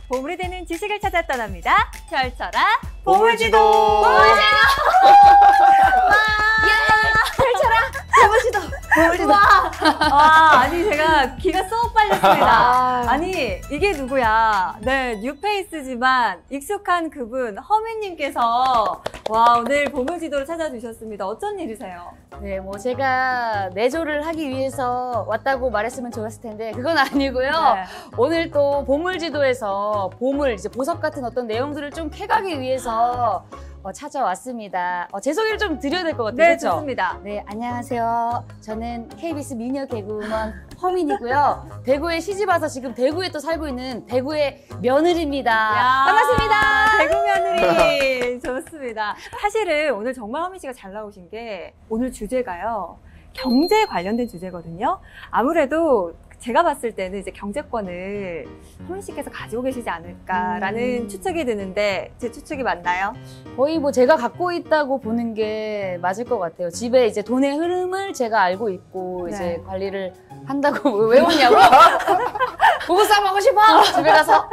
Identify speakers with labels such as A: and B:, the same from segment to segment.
A: 보물이 되는 지식을 찾아 떠납니다. 펼쳐라
B: 보물지도!
A: 보물지도! 와, 아니 제가 기가 쏙 빨렸습니다. 아니 이게 누구야? 네, 뉴페이스지만 익숙한 그분 허민님께서 와 오늘 보물지도를 찾아주셨습니다. 어쩐 일이세요?
C: 네, 뭐 제가 내조를 하기 위해서 왔다고 말했으면 좋았을 텐데 그건 아니고요.
A: 네.
C: 오늘 또 보물지도에서 보물, 이제 보석 같은 어떤 내용들을 좀 캐가기 위해서 찾아왔습니다. 제 소개를 좀 드려야 될 것 같아요.
A: 네,
C: 그렇죠?
A: 좋습니다.
C: 네, 안녕하세요. 저는 KBS 미녀 개그우먼 허민이고요. 대구에 시집 와서 지금 대구에 또 살고 있는 대구의 며느리입니다.
A: 야,
C: 반갑습니다.
A: 대구 며느리 좋습니다. 사실은 오늘 정말 허민 씨가 잘 나오신 게 오늘 주제가요. 경제 관련된 주제거든요. 아무래도 제가 봤을 때는 이제 경제권을 허민 씨께서 가지고 계시지 않을까라는 추측이 드는데 제 추측이 맞나요?
C: 거의 뭐 제가 갖고 있다고 보는 게 맞을 것 같아요. 집에 이제 돈의 흐름을 제가 알고 있고
A: 네.
C: 이제 관리를 한다고 왜 웃냐고? 부부싸움 하고 싶어? 집에 가서?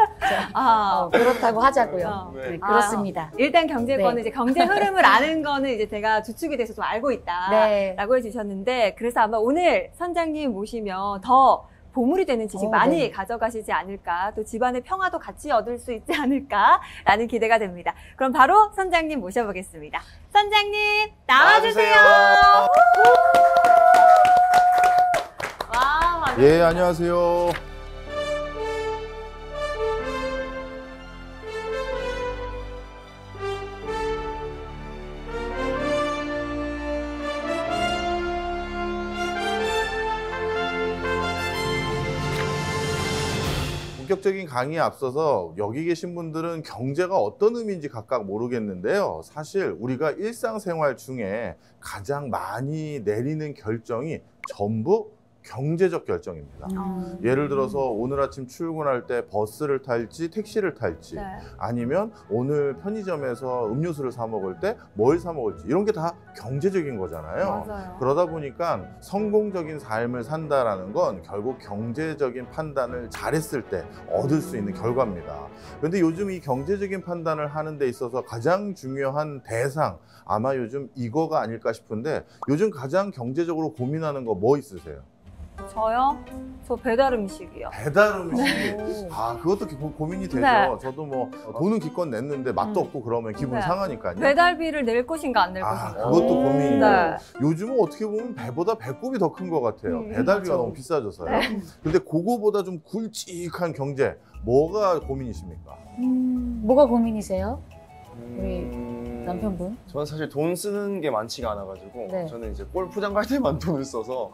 C: 그렇다고 하자고요. 네, 그렇습니다.
A: 일단 경제권은
C: 네.
A: 이제 경제 흐름을 아는 거는 이제 제가 주축이 돼서 좀 알고 있다라고
C: 네.
A: 해주셨는데 그래서 아마 오늘 선장님 모시면 더 보물이 되는 지식 많이
C: 네.
A: 가져가시지 않을까, 또 집안의 평화도 같이 얻을 수 있지 않을까라는 기대가 됩니다. 그럼 바로 선장님 모셔보겠습니다. 선장님 나와주세요. 와, 반갑습니다.
B: 예, 안녕하세요. 본격적인 강의에 앞서서 여기 계신 분들은 경제가 어떤 의미인지 각각 모르겠는데요. 사실 우리가 일상생활 중에 가장 많이 내리는 결정이 전부 경제적 결정입니다. 예를 들어서 오늘 아침 출근할 때 버스를 탈지 택시를 탈지
A: 네.
B: 아니면 오늘 편의점에서 음료수를 사 먹을 때 뭘 사 먹을지 이런 게 다 경제적인 거잖아요.
A: 맞아요.
B: 그러다 보니까 성공적인 삶을 산다라는 건 결국 경제적인 판단을 잘했을 때 얻을 수 있는 결과입니다. 그런데 요즘 이 경제적인 판단을 하는 데 있어서 가장 중요한 대상 아마 요즘 이거가 아닐까 싶은데 요즘 가장 경제적으로 고민하는 거 뭐 있으세요?
A: 저요? 저 배달 음식이요.
B: 배달 음식.
A: 네.
B: 아, 그것도 고민이 되죠.
A: 네.
B: 저도 뭐 돈은 기껏 냈는데 맛도 없고 그러면 기분
A: 네.
B: 상하니까요.
A: 배달비를 낼 것인가 안 낼 것인가.
B: 그것도 고민이에요.
A: 네.
B: 요즘은 어떻게 보면 배보다 배꼽이 더 큰 것 같아요. 배달비가
C: 맞아.
B: 너무 비싸져서요.
A: 네.
B: 근데 그거보다 좀 굵직한 경제, 뭐가 고민이십니까?
C: 뭐가 고민이세요? 우리 남편분?
D: 저는 사실 돈 쓰는 게 많지가 않아가지고
C: 네.
D: 저는 이제 골프장 갈 때만 돈을 써서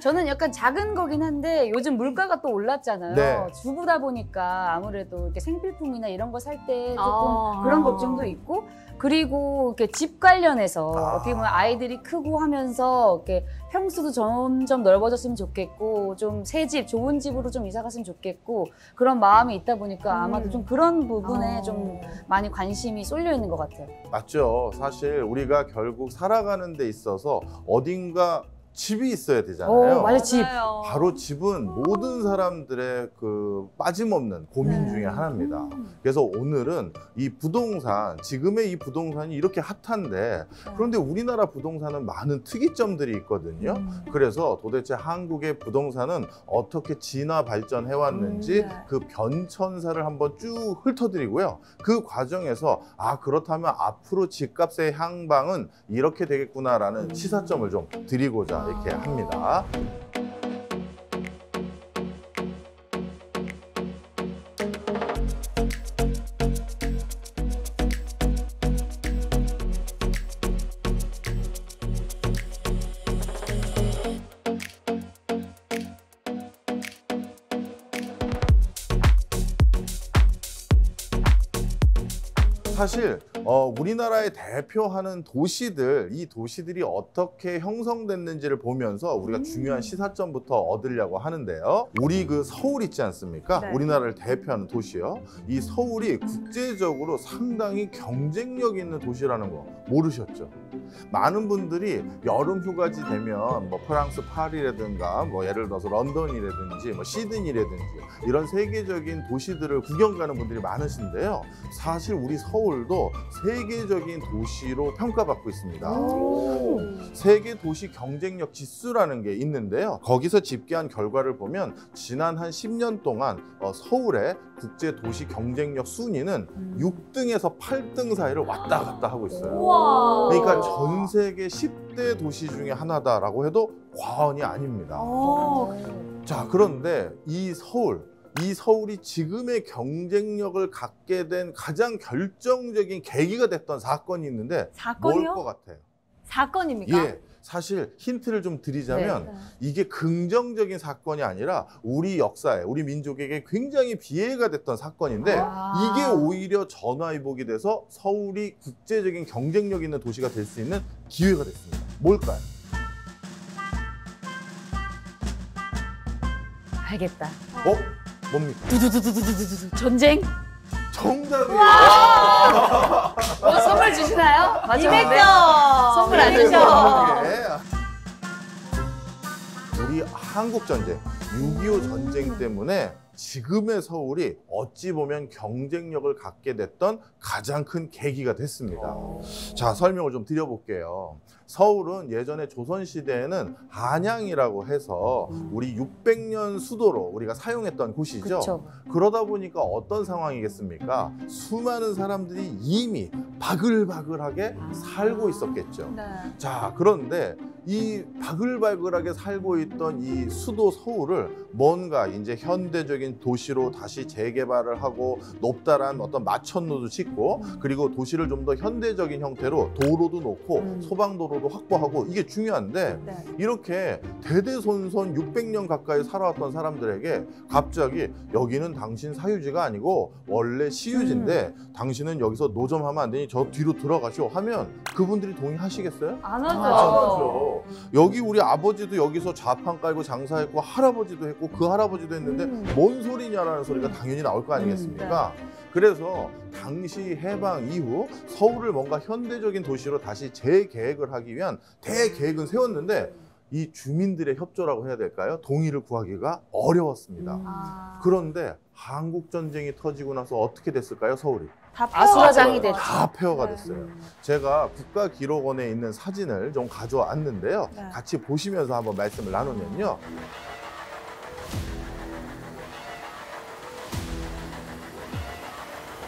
C: 저는 약간 작은 거긴 한데 요즘 물가가 또 올랐잖아요.
B: 네.
C: 주부다 보니까 아무래도 이렇게 생필품이나 이런 거 살 때 조금 그런 걱정도 있고 그리고 이렇게 집 관련해서 어떻게 보면 아이들이 크고 하면서 이렇게 평수도 점점 넓어졌으면 좋겠고 좀 새 집, 좋은 집으로 좀 이사 갔으면 좋겠고 그런 마음이 있다 보니까 아마도 좀 그런 부분에 좀 많이 관심이 쏠려 있는 것 같아요.
B: 맞죠. 사실 우리가 결국 살아가는 데 있어서 어딘가 집이 있어야 되잖아요.
C: 맞아, 집.
A: 맞아요.
B: 바로 집은 모든 사람들의 그 빠짐없는 고민 중에 하나입니다. 그래서 오늘은 이 부동산, 지금의 이 부동산이 이렇게 핫한데 그런데 우리나라 부동산은 많은 특이점들이 있거든요. 그래서 도대체 한국의 부동산은 어떻게 진화 발전해 왔는지
A: 네.
B: 그 변천사를 한번 쭉 훑어드리고요. 그 과정에서 그렇다면 앞으로 집값의 향방은 이렇게 되겠구나라는 시사점을 좀 드리고자 이렇게 합니다. 사실 우리나라의 대표하는 도시들, 이 도시들이 어떻게 형성됐는지를 보면서 우리가 중요한 시사점부터 얻으려고 하는데요. 우리 그 서울 있지 않습니까?
A: 네.
B: 우리나라를 대표하는 도시요. 이 서울이 국제적으로 상당히 경쟁력 있는 도시라는 거 모르셨죠? 많은 분들이 여름 휴가지 되면 뭐 프랑스 파리라든가 뭐 예를 들어서 런던이라든지 뭐 시드니라든지 이런 세계적인 도시들을 구경 가는 분들이 많으신데요. 사실 우리 서울도 세계적인 도시로 평가받고 있습니다. 세계 도시 경쟁력 지수라는 게 있는데요. 거기서 집계한 결과를 보면 지난 한 10년 동안 서울의 국제 도시 경쟁력 순위는 6등에서 8등 사이를 왔다 갔다 하고 있어요.
A: 우와.
B: 그러니까 전 세계 10대 도시 중에 하나다라고 해도 과언이 아닙니다. 자, 그런데 이 서울이 지금의 경쟁력을 갖게 된 가장 결정적인 계기가 됐던 사건이 있는데
A: 사건이요?
B: 뭘 것 같아요?
A: 사건입니까?
B: 예. 사실 힌트를 좀 드리자면
A: 네.
B: 이게 긍정적인 사건이 아니라 우리 역사에, 우리 민족에게 굉장히 비애가 됐던 사건인데 이게 오히려 전화위복이 돼서 서울이 국제적인 경쟁력 있는 도시가 될 수 있는 기회가 됐습니다. 뭘까요?
C: 알겠다.
B: 뭡니까?
C: 두두두두두두두 전쟁?
B: 정답이에요.
C: 선물 주시나요? 맞아요.
A: 200점!
C: 선물 안
A: 주죠.
B: 우리 한국 전쟁, 6.25 전쟁 때문에 지금의 서울이 어찌 보면 경쟁력을 갖게 됐던 가장 큰 계기가 됐습니다. 자, 설명을 좀 드려볼게요. 서울은 예전에 조선시대에는 한양이라고 해서 우리 600년 수도로 우리가 사용했던 곳이죠.
C: 그쵸.
B: 그러다 보니까 어떤 상황이겠습니까? 수많은 사람들이 이미 바글바글하게 살고 있었겠죠.
A: 네.
B: 자, 그런데 이 바글바글하게 살고 있던 이 수도 서울을 뭔가 이제 현대적인 도시로 다시 재개발을 하고 높다란 어떤 마천루도 짓고 그리고 도시를 좀 더 현대적인 형태로 도로도 놓고 소방도로도 확보하고 이게 중요한데
A: 네.
B: 이렇게 대대손손 600년 가까이 살아왔던 사람들에게 갑자기 여기는 당신 사유지가 아니고 원래 시유지인데 당신은 여기서 노점하면 안 되니 저 뒤로 들어가시오 하면 그분들이 동의하시겠어요?
A: 안 하죠.
B: 안 하죠. 여기 우리 아버지도 여기서 좌판 깔고 장사했고 할아버지도 했고 그 할아버지도 했는데 뭔 소리냐라는 소리가 당연히 나올 거 아니겠습니까? 그래서 당시 해방 이후 서울을 뭔가 현대적인 도시로 다시 재계획을 하기 위한 대계획은 세웠는데 이 주민들의 협조라고 해야 될까요? 동의를 구하기가 어려웠습니다. 그런데 한국전쟁이 터지고 나서 어떻게 됐을까요, 서울이?
A: 다
C: 아수라장이 됐죠.
B: 다 폐허가
A: 네.
B: 됐어요. 제가 국가기록원에 있는 사진을 좀 가져왔는데요.
A: 네.
B: 같이 보시면서 한번 말씀을 나누면요.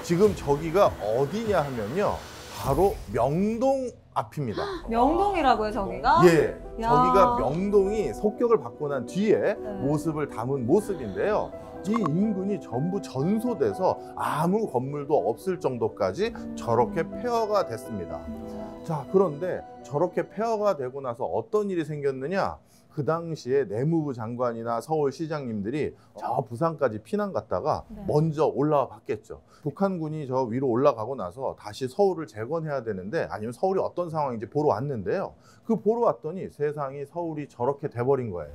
B: 지금 저기가 어디냐 하면요. 바로 명동 앞입니다.
A: 명동이라고요, 저기가?
B: 예,
A: 야.
B: 저기가 명동이 속격을 받고 난 뒤에
A: 네.
B: 모습을 담은 모습인데요. 이 인근이 전부 전소돼서 아무 건물도 없을 정도까지 저렇게 폐허가 됐습니다. 자, 그런데 저렇게 폐허가 되고 나서 어떤 일이 생겼느냐? 그 당시에 내무부 장관이나 서울시장님들이 저 부산까지 피난 갔다가
A: 네.
B: 먼저 올라와 봤겠죠. 북한군이 저 위로 올라가고 나서 다시 서울을 재건해야 되는데 아니면 서울이 어떤 상황인지 보러 왔는데요. 그 보러 왔더니 세상이 서울이 저렇게 돼버린 거예요.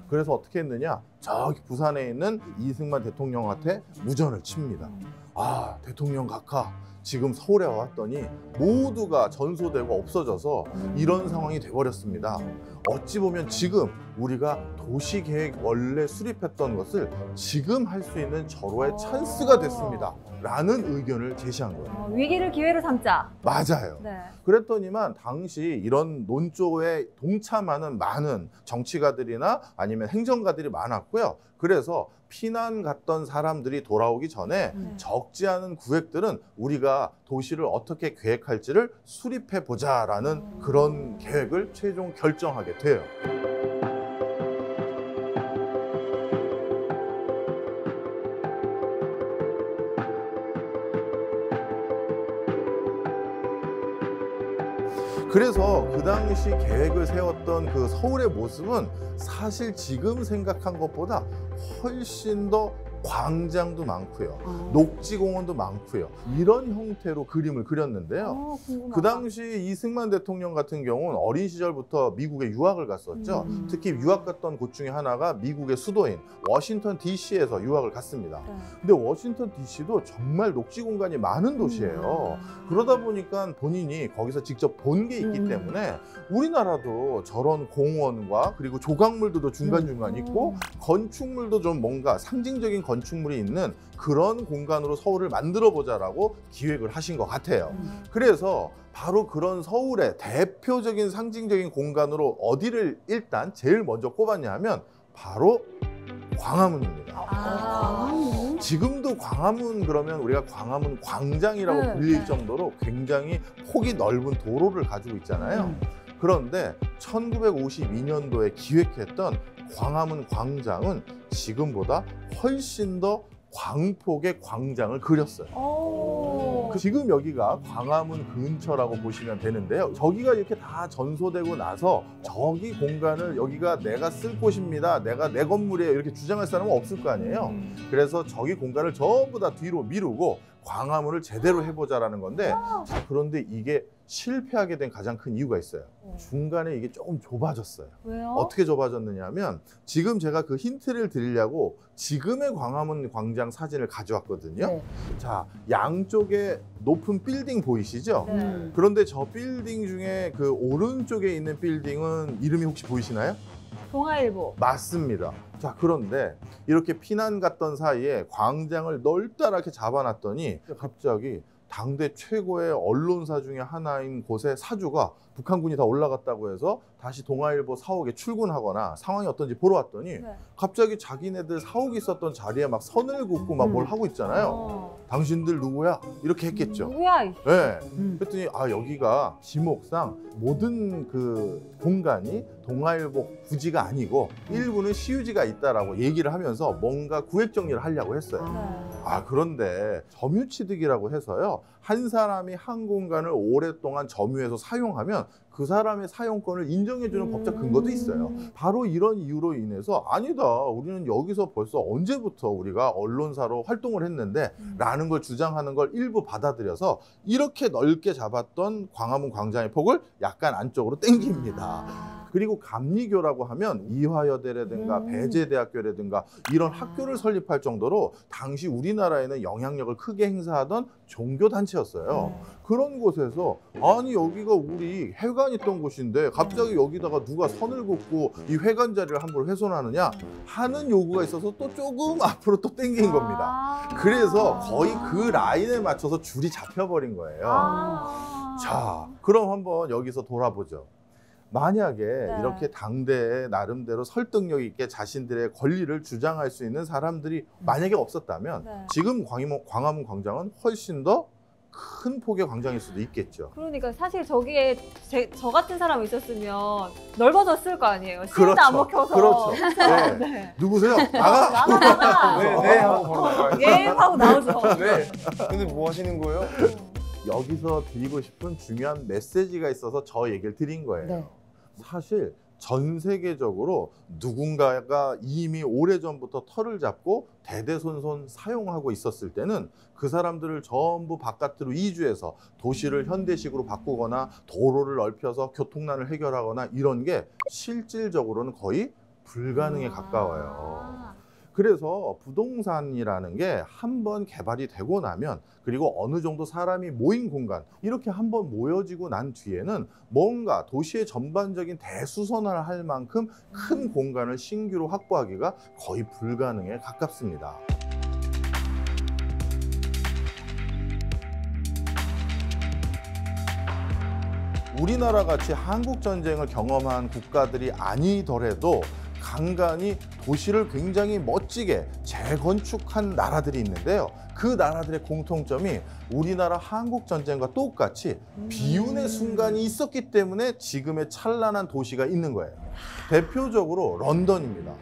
B: 그래서 어떻게 했느냐? 저기 부산에 있는 이승만 대통령한테 무전을 칩니다. 아, 대통령 각하, 지금 서울에 왔더니 모두가 전소되고 없어져서 이런 상황이 돼버렸습니다. 어찌 보면 지금 우리가 도시계획 원래 수립했던 것을 지금 할 수 있는 절호의 찬스가 됐습니다. 라는 의견을 제시한 거예요.
A: 위기를 기회로 삼자.
B: 맞아요.
A: 네.
B: 그랬더니만 당시 이런 논조에 동참하는 많은 정치가들이나 아니면 행정가들이 많았고요. 그래서 피난 갔던 사람들이 돌아오기 전에 적지 않은 구획들은 우리가 도시를 어떻게 계획할지를 수립해 보자라는 그런 계획을 최종 결정하게 돼요. 그래서 그 당시 계획을 세웠던 그 서울의 모습은 사실 지금 생각한 것보다 훨씬 더 광장도 많고요. 녹지공원도 많고요. 이런 형태로 그림을 그렸는데요. 그 당시 이승만 대통령 같은 경우는 어린 시절부터 미국에 유학을 갔었죠. 특히 유학 갔던 곳 중에 하나가 미국의 수도인 워싱턴 DC에서 유학을 갔습니다. 근데 워싱턴 DC도 정말 녹지 공간이 많은 도시예요. 그러다 보니까 본인이 거기서 직접 본 게 있기 때문에 우리나라도 저런 공원과 그리고 조각물들도 중간중간 있고 건축물도 좀 뭔가 상징적인 건축물이 있는 그런 공간으로 서울을 만들어 보자라고 기획을 하신 것 같아요. 그래서 바로 그런 서울의 대표적인 상징적인 공간으로 어디를 일단 제일 먼저 꼽았냐 하면 바로 광화문입니다. 지금도 광화문 그러면 우리가 광화문 광장이라고 불릴 정도로 굉장히 폭이 넓은 도로를 가지고 있잖아요. 그런데 1952년도에 기획했던 광화문 광장은 지금보다 훨씬 더 광폭의 광장을 그렸어요. 지금 여기가 광화문 근처라고 보시면 되는데요. 저기가 이렇게 다 전소되고 나서 저기 공간을 여기가 내가 쓸 곳입니다. 내가 내 건물이에요. 이렇게 주장할 사람은 없을 거 아니에요. 그래서 저기 공간을 전부 다 뒤로 미루고 광화문을 제대로 해보자라는 건데 자, 그런데 이게 실패하게 된 가장 큰 이유가 있어요. 중간에 이게 조금 좁아졌어요.
A: 왜요?
B: 어떻게 좁아졌느냐 하면 지금 제가 그 힌트를 드리려고 지금의 광화문 광장 사진을 가져왔거든요.
C: 네.
B: 자, 양쪽에 높은 빌딩 보이시죠? 그런데 저 빌딩 중에 그 오른쪽에 있는 빌딩은 이름이 혹시 보이시나요?
A: 동아일보.
B: 맞습니다. 자, 그런데 이렇게 피난 갔던 사이에 광장을 넓다랗게 잡아놨더니 갑자기 당대 최고의 언론사 중에 하나인 곳의 사주가 북한군이 다 올라갔다고 해서 다시 동아일보 사옥에 출근하거나 상황이 어떤지 보러 왔더니 갑자기 자기네들 사옥이 있었던 자리에 막 선을 긋고 막 뭘 하고 있잖아요. 당신들 누구야? 이렇게 했겠죠.
A: 누구야?
B: 네. 그랬더니 아, 여기가 지목상 모든 그 공간이 동아일보 부지가 아니고 일부는 시유지가 있다라고 얘기를 하면서 뭔가 구획 정리를 하려고 했어요. 아, 그런데 점유취득이라고 해서요. 한 사람이 한 공간을 오랫동안 점유해서 사용하면 그 사람의 사용권을 인정해주는 법적 근거도 있어요. 바로 이런 이유로 인해서 아니다, 우리는 여기서 벌써 언제부터 우리가 언론사로 활동을 했는데 라는 걸 주장하는 걸 일부 받아들여서 이렇게 넓게 잡았던 광화문 광장의 폭을 약간 안쪽으로 땡깁니다. 그리고 감리교라고 하면 이화여대라든가 배재대학교라든가 이런 학교를 설립할 정도로 당시 우리나라에는 영향력을 크게 행사하던 종교단체였어요. 그런 곳에서 아니 여기가 우리 회관 있던 곳인데 갑자기 여기다가 누가 선을 긋고 이 회관 자리를 함부로 훼손하느냐 하는 요구가 있어서 또 조금 앞으로 또 땡긴 겁니다. 그래서 거의 그 라인에 맞춰서 줄이 잡혀버린 거예요. 자, 그럼 한번 여기서 돌아보죠. 만약에 이렇게 당대에 나름대로 설득력 있게 자신들의 권리를 주장할 수 있는 사람들이 만약에 없었다면 지금 광화문 광장은 훨씬 더 큰 폭의 광장일 수도 있겠죠.
A: 그러니까 사실 저기에 저 같은 사람이 있었으면 넓어졌을 거 아니에요. 시간도
B: 그렇죠.
A: 안 먹혀서.
B: 그렇죠. 네.
A: 네.
B: 누구세요? 나가!
A: 나가!
D: 네, 하고 바로 나가요.
A: 예 하고 나오죠.
D: 네. 근데 뭐 하시는 거예요?
B: 여기서 드리고 싶은 중요한 메시지가 있어서 저 얘기를 드린 거예요.
C: 네.
B: 사실 전 세계적으로 누군가가 이미 오래전부터 털을 잡고 대대손손 사용하고 있었을 때는 그 사람들을 전부 바깥으로 이주해서 도시를 현대식으로 바꾸거나 도로를 넓혀서 교통난을 해결하거나 이런 게 실질적으로는 거의 불가능에 가까워요. 그래서 부동산이라는 게 한번 개발이 되고 나면 그리고 어느 정도 사람이 모인 공간 이렇게 한번 모여지고 난 뒤에는 뭔가 도시의 전반적인 대수선화를 할 만큼 큰 공간을 신규로 확보하기가 거의 불가능에 가깝습니다. 우리나라 같이 한국 전쟁을 경험한 국가들이 아니더라도 간간히 도시를 굉장히 멋지게 재건축한 나라들이 있는데요. 그 나라들의 공통점이 우리나라 한국 전쟁과 똑같이 비운의 순간이 있었기 때문에 지금의 찬란한 도시가 있는 거예요. 대표적으로 런던입니다.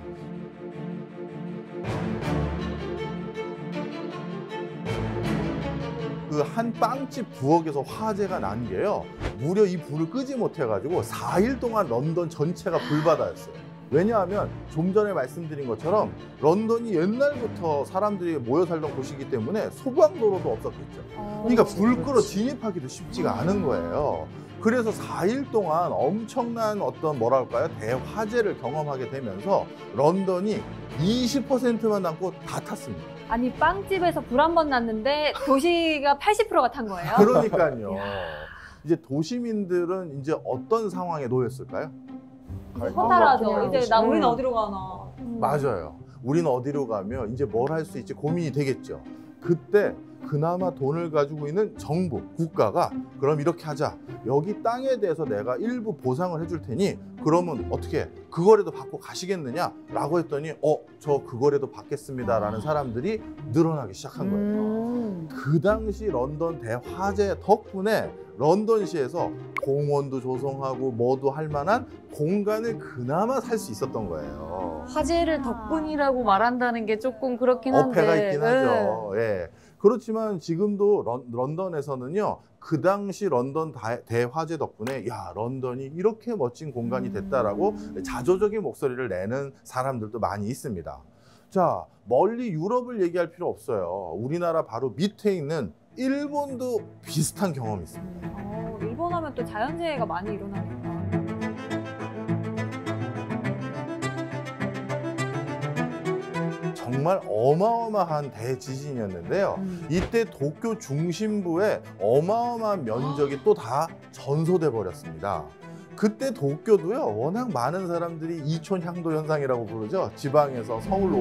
B: 그 한 빵집 부엌에서 화재가 난 게요. 무려 이 불을 끄지 못해가지고 4일 동안 런던 전체가 불바다였어요. 왜냐하면 좀 전에 말씀드린 것처럼 런던이 옛날부터 사람들이 모여 살던 곳이기 때문에 소방도로도 없었겠죠. 그러니까 불 끄러 진입하기도 쉽지가 않은 거예요. 그래서 4일 동안 엄청난 어떤 뭐랄까요? 대화재를 경험하게 되면서 런던이 20%만 남고 다 탔습니다.
A: 아니 빵집에서 불 한 번 났는데 도시가 80%가 탄 거예요?
B: 그러니까요. 이제 도시민들은 이제 어떤 상황에 놓였을까요?
A: 허탈하죠. 이제 우리는 어디로 가나.
B: 맞아요. 우리는 어디로 가면 이제 뭘 할 수 있지 고민이 되겠죠. 그때 그나마 돈을 가지고 있는 정부, 국가가 그럼 이렇게 하자. 여기 땅에 대해서 내가 일부 보상을 해줄 테니 그러면 어떻게 그거라도 받고 가시겠느냐라고 했더니 저 그거라도 받겠습니다라는 사람들이 늘어나기 시작한 거예요. 그 당시 런던 대화재 덕분에 런던시에서 공원도 조성하고 뭐도 할 만한 공간을 그나마 살 수 있었던 거예요.
C: 화재를 덕분이라고 말한다는 게 조금 그렇긴 한데.
B: 어폐가 있긴 하죠. 예. 그렇지만 지금도 런던에서는요, 그 당시 런던 대화재 덕분에 야, 런던이 이렇게 멋진 공간이 됐다라고 자조적인 목소리를 내는 사람들도 많이 있습니다. 자, 멀리 유럽을 얘기할 필요 없어요. 우리나라 바로 밑에 있는 일본도 비슷한 경험이 있습니다.
A: 일본 하면 또 자연재해가 많이 일어나니까.
B: 정말 어마어마한 대지진이었는데요. 이때 도쿄 중심부에 어마어마한 면적이 또 다 전소돼 버렸습니다. 그때 도쿄도요, 워낙 많은 사람들이 이촌향도 현상이라고 부르죠. 지방에서 서울로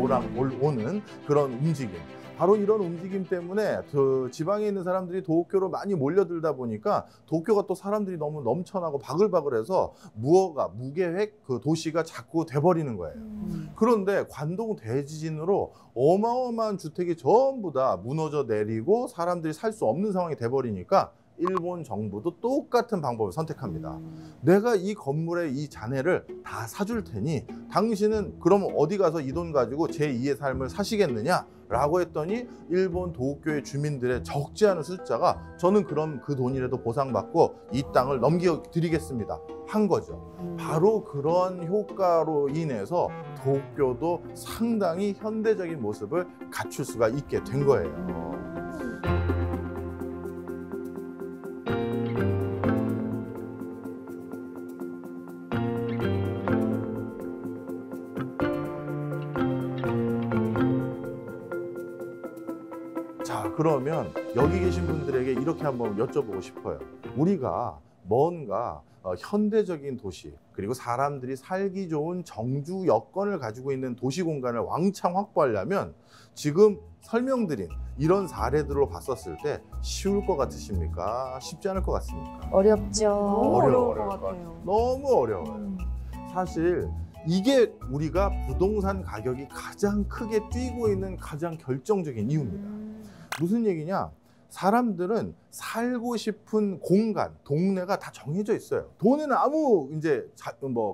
B: 오는 그런 움직임. 바로 이런 움직임 때문에 그 지방에 있는 사람들이 도쿄로 많이 몰려들다 보니까 도쿄가 또 사람들이 너무 넘쳐나고 바글바글해서 무계획 그 도시가 자꾸 돼버리는 거예요. 그런데 관동 대지진으로 어마어마한 주택이 전부 다 무너져 내리고 사람들이 살 수 없는 상황이 돼버리니까 일본 정부도 똑같은 방법을 선택합니다. 내가 이 건물의 이 잔해를 다 사줄 테니 당신은 그럼 어디 가서 이 돈 가지고 제2의 삶을 사시겠느냐? 라고 했더니 일본 도쿄의 주민들의 적지 않은 숫자가 저는 그럼 그 돈이라도 보상받고 이 땅을 넘겨드리겠습니다 한 거죠. 바로 그런 효과로 인해서 도쿄도 상당히 현대적인 모습을 갖출 수가 있게 된 거예요. 자, 그러면 여기 계신 분들에게 이렇게 한번 여쭤보고 싶어요. 우리가 뭔가 현대적인 도시, 그리고 사람들이 살기 좋은 정주 여건을 가지고 있는 도시 공간을 왕창 확보하려면 지금 설명드린 이런 사례들로 봤었을 때 쉬울 것 같으십니까? 쉽지 않을 것 같습니까?
C: 어렵죠.
A: 너무 어려울 것
D: 어려울 것
A: 같아요.
B: 너무 어려워요. 사실 이게 우리가 부동산 가격이 가장 크게 뛰고 있는 가장 결정적인 이유입니다. 무슨 얘기냐? 사람들은 살고 싶은 공간, 동네가 다 정해져 있어요. 돈에는 아무 이제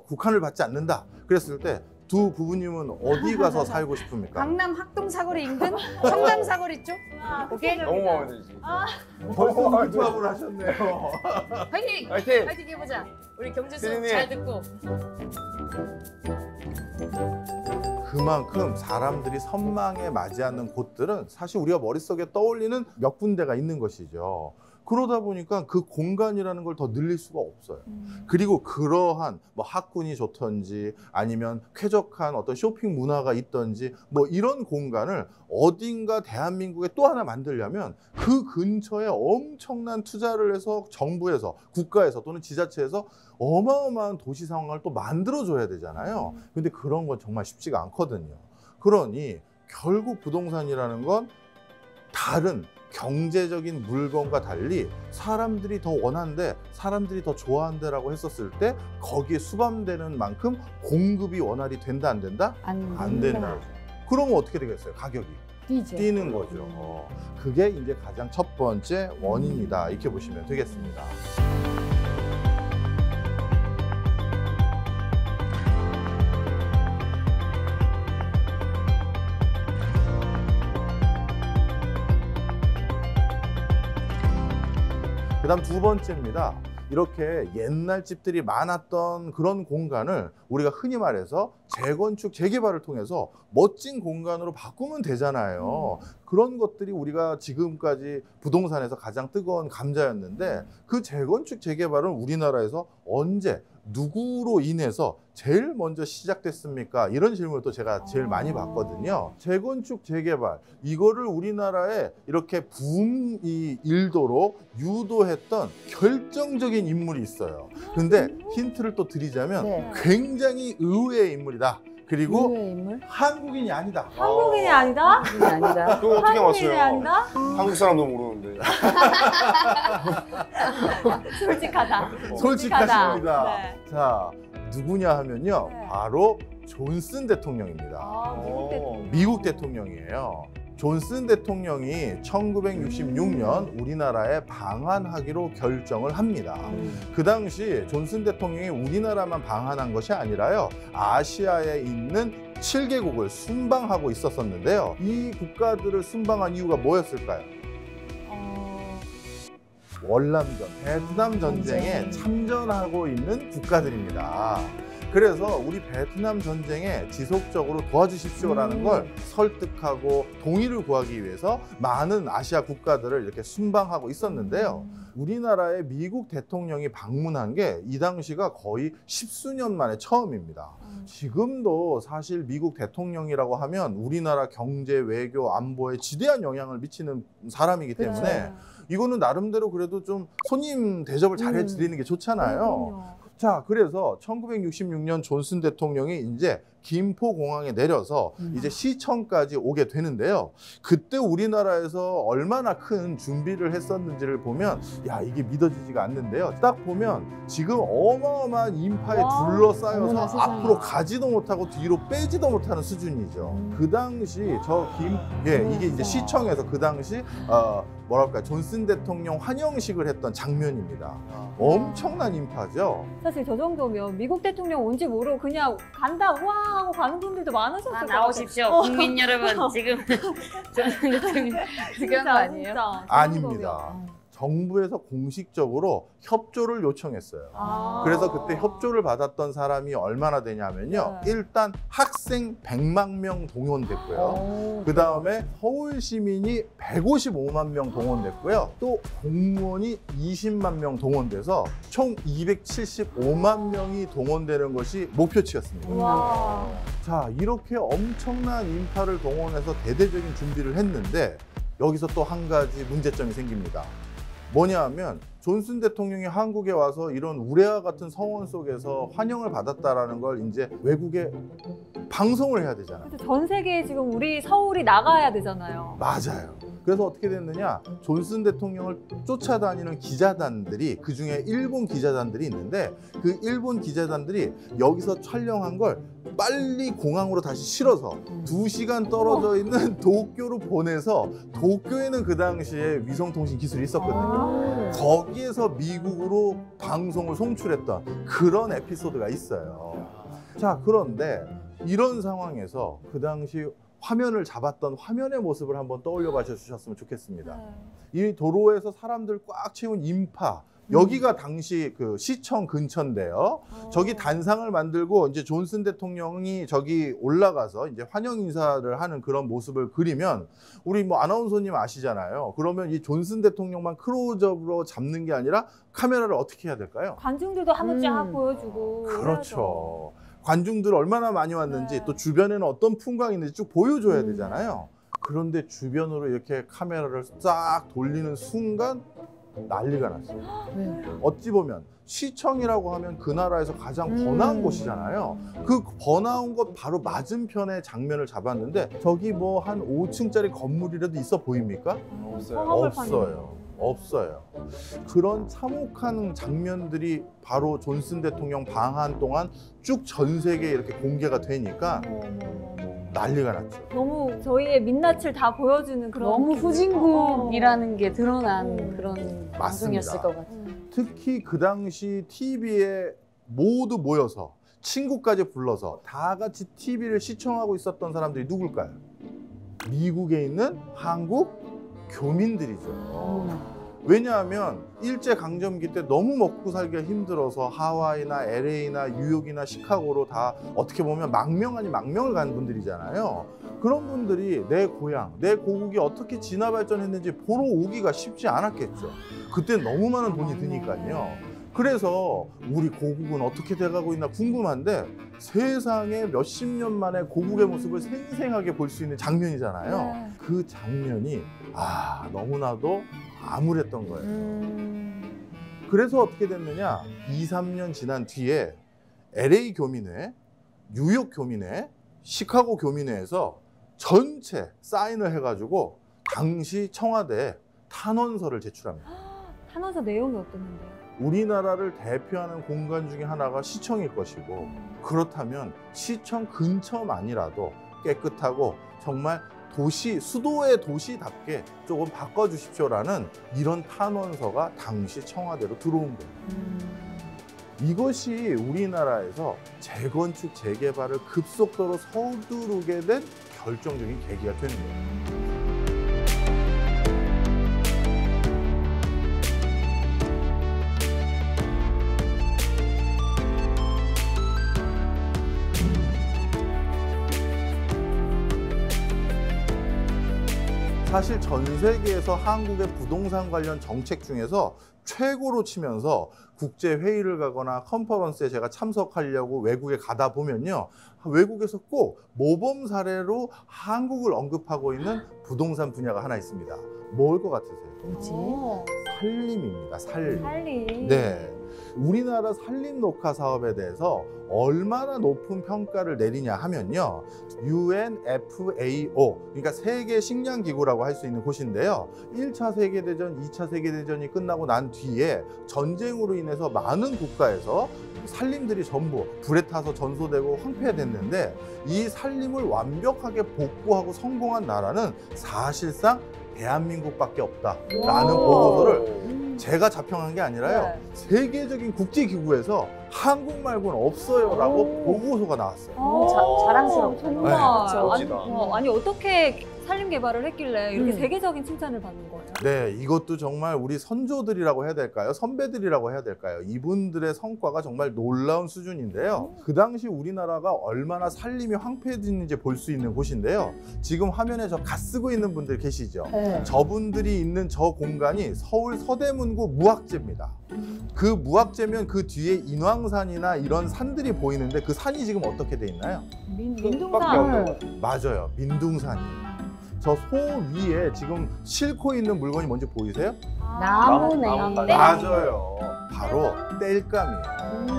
B: 국한을 받지 않는다. 그랬을 때 두 부부님은 어디 가서 살고 싶습니까?
C: 강남 학동 사거리 인근, 청담 사거리 쪽. 오케이.
D: 너무 마음에 들지.
B: 벌써 투합을 하셨네요.
C: 화이팅!
D: 화이팅!
C: 화이팅 해보자. 우리 경제 수업
D: 피디님.
C: 잘 듣고.
B: 그만큼 사람들이 선망에 맞이하는 곳들은 사실 우리가 머릿속에 떠올리는 몇 군데가 있는 것이죠. 그러다 보니까 그 공간이라는 걸 더 늘릴 수가 없어요. 그리고 그러한 학군이 좋던지 아니면 쾌적한 어떤 쇼핑 문화가 있던지 이런 공간을 어딘가 대한민국에 또 하나 만들려면 그 근처에 엄청난 투자를 해서 정부에서, 국가에서 또는 지자체에서 어마어마한 도시 상황을 또 만들어줘야 되잖아요. 근데 그런 건 정말 쉽지가 않거든요. 그러니 결국 부동산이라는 건 다른 경제적인 물건과 달리 사람들이 더 원한데, 사람들이 더 좋아한다라고 했었을 때 거기에 수반되는 만큼 공급이 원활히 된다 안 된다? 안 된다. 그러면 어떻게 되겠어요? 가격이 뛰는 거죠. 그게 이제 가장 첫 번째 원인이다, 이렇게 보시면 되겠습니다. 그 다음 두 번째입니다. 이렇게 옛날 집들이 많았던 그런 공간을 우리가 흔히 말해서 재건축, 재개발을 통해서 멋진 공간으로 바꾸면 되잖아요. 그런 것들이 우리가 지금까지 부동산에서 가장 뜨거운 감자였는데 그 재건축, 재개발은 우리나라에서 언제 누구로 인해서 제일 먼저 시작됐습니까? 이런 질문을 또 제가 제일 많이 받거든요. 재건축, 재개발 이거를 우리나라에 이렇게 붐이 일도록 유도했던 결정적인 인물이 있어요. 근데 힌트를 또 드리자면
C: 네.
B: 굉장히 의외의 인물이다. 그리고
C: 의외의 인물?
B: 한국인이 아니다.
A: 한국인이 아니다?
C: 한국인이 아니다.
D: 그거 어떻게
A: 한국인이
D: 맞춰요?
A: 아니다?
D: 한국 사람도 모르는데.
A: 솔직하다.
B: 솔직하십니다.
A: 네.
B: 자, 누구냐 하면요.
A: 네.
B: 바로 존슨 대통령입니다.
A: 아, 미국 대통령.
B: 미국 대통령이에요. 존슨 대통령이 1966년 우리나라에 방한하기로 결정을 합니다. 그 당시 존슨 대통령이 우리나라만 방한한 것이 아니라요. 아시아에 있는 7개국을 순방하고 있었었는데요. 이 국가들을 순방한 이유가 뭐였을까요? 월남전, 베트남 전쟁에 참전하고 있는 국가들입니다. 그래서 우리 베트남 전쟁에 지속적으로 도와주십시오라는 걸 설득하고 동의를 구하기 위해서 많은 아시아 국가들을 이렇게 순방하고 있었는데요. 우리나라에 미국 대통령이 방문한 게 이 당시가 거의 십수년 만에 처음입니다. 지금도 사실 미국 대통령이라고 하면 우리나라 경제, 외교, 안보에 지대한 영향을 미치는 사람이기 때문에
A: 그렇죠.
B: 이거는 나름대로 그래도 좀 손님 대접을 잘 해드리는 게 좋잖아요.
A: 그럼요.
B: 자, 그래서 1966년 존슨 대통령이 이제 김포공항에 내려서 이제 시청까지 오게 되는데요. 그때 우리나라에서 얼마나 큰 준비를 했었는지를 보면 야, 이게 믿어지지가 않는데요. 딱 보면 지금 어마어마한 인파에
A: 와,
B: 둘러싸여서
C: 어머나 세상에.
B: 앞으로 가지도 못하고 뒤로 빼지도 못하는 수준이죠. 그 당시 이게 이제 시청에서 그 당시 뭐랄까 존슨 대통령 환영식을 했던 장면입니다. 엄청난 인파죠.
A: 사실 저 정도면 미국 대통령 온지 모르고 그냥 간다 우와 하고 가는 분들도 많으셨을 것 같아요.
C: 나오십시오. 국민 여러분. 지금 존슨 대통령 그런 거 아니에요?
A: 진짜, 저
B: 아닙니다.
A: 정도면.
B: 정부에서 공식적으로 협조를 요청했어요.
A: 아.
B: 그래서 그때 협조를 받았던 사람이 얼마나 되냐면요.
A: 네.
B: 일단 학생 100만 명 동원됐고요. 그 다음에 서울 시민이 155만 명 동원됐고요. 또 공무원이 20만 명 동원돼서 총 275만 명이 동원되는 것이 목표치였습니다.
A: 와.
B: 자, 이렇게 엄청난 인파를 동원해서 대대적인 준비를 했는데 여기서 또 한 가지 문제점이 생깁니다. 뭐냐 하면 존슨 대통령이 한국에 와서 이런 우레와 같은 성원 속에서 환영을 받았다라는 걸 이제 외국에 방송을 해야 되잖아요.
A: 그래서 전 세계에 지금 우리 서울이 나가야 되잖아요.
B: 맞아요. 그래서 어떻게 됐느냐, 존슨 대통령을 쫓아다니는 기자단들이, 그중에 일본 기자단들이 있는데 그 일본 기자단들이 여기서 촬영한 걸 빨리 공항으로 다시 실어서 2시간 떨어져 있는 도쿄로 보내서, 도쿄에는 그 당시에 위성통신 기술이 있었거든요. 거기에서 미국으로 방송을 송출했던 그런 에피소드가 있어요. 자, 그런데 이런 상황에서 그 당시 화면을 잡았던 화면의 모습을 한번 떠올려 봐 주셨으면 좋겠습니다. 이 도로에서 사람들 꽉 채운 인파, 여기가 당시 그 시청 근처인데요. 저기 단상을 만들고 이제 존슨 대통령이 저기 올라가서 이제 환영 인사를 하는 그런 모습을 그리면 우리 뭐 아나운서님 아시잖아요. 그러면 이 존슨 대통령만 클로즈업으로 잡는 게 아니라 카메라를 어떻게 해야 될까요?
A: 관중들도 한번 쫙 보여주고.
B: 그렇죠. 관중들 얼마나 많이 왔는지,
A: 네.
B: 또 주변에는 어떤 풍광이 있는지 쭉 보여줘야 되잖아요. 그런데 주변으로 이렇게 카메라를 싹 돌리는 순간 난리가 났어요. 어찌 보면 시청이라고 하면 그 나라에서 가장 번화한 곳이잖아요. 그 번화한 곳 바로 맞은편에 장면을 잡았는데 저기 뭐 한 5층짜리 건물이라도 있어 보입니까? 없어요. 없어요. 그런 참혹한 장면들이 바로 존슨 대통령 방한 동안 쭉 전 세계에 이렇게 공개가 되니까 난리가 났죠.
A: 너무 저희의 민낯을 다 보여주는 그런.
C: 너무
A: 느낌.
C: 후진국이라는 게 드러난 그런 방송이었을 것 같아요.
B: 특히 그 당시 TV에 모두 모여서 친구까지 불러서 다 같이 TV를 시청하고 있었던 사람들이 누굴까요? 미국에 있는 한국 교민들이죠. 왜냐하면 일제강점기 때 너무 먹고 살기가 힘들어서 하와이나 LA나 뉴욕이나 시카고로 다 어떻게 보면 망명 아닌 망명을 간 분들이잖아요. 그런 분들이 내 고향, 내 고국이 어떻게 진화 발전했는지 보러 오기가 쉽지 않았겠죠. 그때 너무 많은 돈이 드니까요. 그래서 우리 고국은 어떻게 돼가고 있나 궁금한데 세상에 몇십 년 만에 고국의 모습을 생생하게 볼 수 있는 장면이잖아요.
A: 네.
B: 그 장면이 너무나도 암울했던 거예요. 그래서 어떻게 됐느냐, 2, 3년 지난 뒤에 LA 교민회, 뉴욕 교민회, 시카고 교민회에서 전체 사인을 해가지고 당시 청와대에 탄원서를 제출합니다.
A: 탄원서 내용이 어땠는데요?
B: 우리나라를 대표하는 공간 중에 하나가 시청일 것이고, 그렇다면 시청 근처만이라도 깨끗하고 정말 도시, 수도의 도시답게 조금 바꿔주십시오라는 이런 탄원서가 당시 청와대로 들어온 거예요. 이것이 우리나라에서 재건축, 재개발을 급속도로 서두르게 된 결정적인 계기가 되는 거예요. 사실 전 세계에서 한국의 부동산 관련 정책 중에서 최고로 치면서 국제 회의를 가거나 컨퍼런스에 제가 참석하려고 외국에 가다 보면요, 외국에서 꼭 모범 사례로 한국을 언급하고 있는 부동산 분야가 하나 있습니다. 뭘 것 같으세요?
C: 뭐지?
B: 산림입니다. 산림.
A: 산림.
B: 네. 우리나라 산림 녹화 사업에 대해서 얼마나 높은 평가를 내리냐 하면요, UNFAO, 그러니까 세계 식량 기구라고 할 수 있는 곳인데요, 1차 세계대전, 2차 세계대전이 끝나고 난 뒤에 전쟁으로 인해서 많은 국가에서 산림들이 전부 불에 타서 전소되고 황폐됐는데, 이 산림을 완벽하게 복구하고 성공한 나라는 사실상 대한민국밖에 없다라는 보고서를 제가 자평한 게 아니라요,
A: 네.
B: 세계적인 국제기구에서 한국 말고는 없어요라고 보고서가 나왔어요.
C: 자랑스럽다.
A: 정말.
B: 네.
A: 아니 어떻게 산림 개발을 했길래 이렇게
C: 음.
A: 세계적인 칭찬을 받는 거예요?
B: 네, 이것도 정말 우리 선조들이라고 해야 될까요? 선배들이라고 해야 될까요? 이분들의 성과가 정말 놀라운 수준인데요. 그 당시 우리나라가 얼마나 산림이 황폐해졌는지 볼 수 있는 곳인데요. 지금 화면에 저 갓쓰고 있는 분들 계시죠?
C: 네.
B: 저분들이 있는 저 공간이 서울 서대문구 무학재입니다. 그 무학재면 그 뒤에 인왕산이나 이런 산들이 보이는데 그 산이 지금 어떻게 돼 있나요?
A: 민둥산.
B: 맞아요, 민둥산이에요. 저 소 위에 지금 싣고 있는 물건이 뭔지 보이세요?
C: 나무네.
B: 맞아요, 바로 땔감이에요.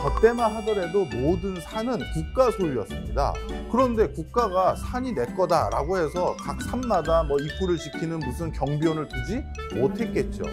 B: 저 때만 하더라도 모든 산은 국가 소유였습니다. 그런데 국가가 산이 내 거다라고 해서 각 산마다 뭐 입구를 지키는 무슨 경비원을 두지 못했겠죠.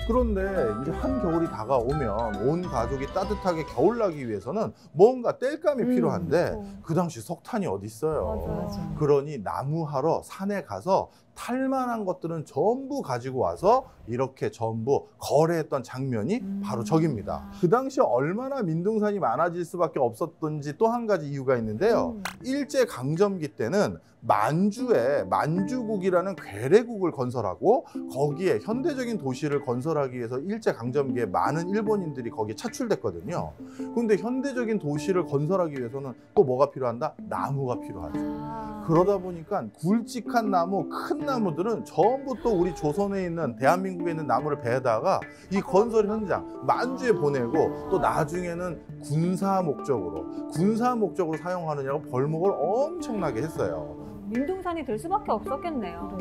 B: 그런데 이제 한겨울이 다가오면 온 가족이 따뜻하게 겨울나기 위해서는 뭔가 땔감이 필요한데 그 당시 석탄이 어디 있어요.
A: 맞아요.
B: 그러니 나무하러 산에 가서 탈만한 것들은 전부 가지고 와서 이렇게 전부 거래했던 장면이 바로 저깁니다. 그 당시 얼마나 민둥산이 많아질 수밖에 없었던지 또 한 가지 이유가 있는데요. 일제강점기 때는 만주에 만주국이라는 괴뢰국을 건설하고 거기에 현대적인 도시를 건설하기 위해서 일제강점기에 많은 일본인들이 거기에 차출됐거든요. 그런데 현대적인 도시를 건설하기 위해서는 또 뭐가 필요한다? 나무가 필요하죠. 그러다 보니까 굵직한 나무, 큰 나무들은 전부 또 우리 조선에 있는, 대한민국에 있는 나무를 베다가 이 건설 현장 만주에 보내고 또 나중에는 군사 목적으로 사용하느냐고 벌목을 엄청나게 했어요.
A: 민둥산이 될 수밖에 없었겠네요.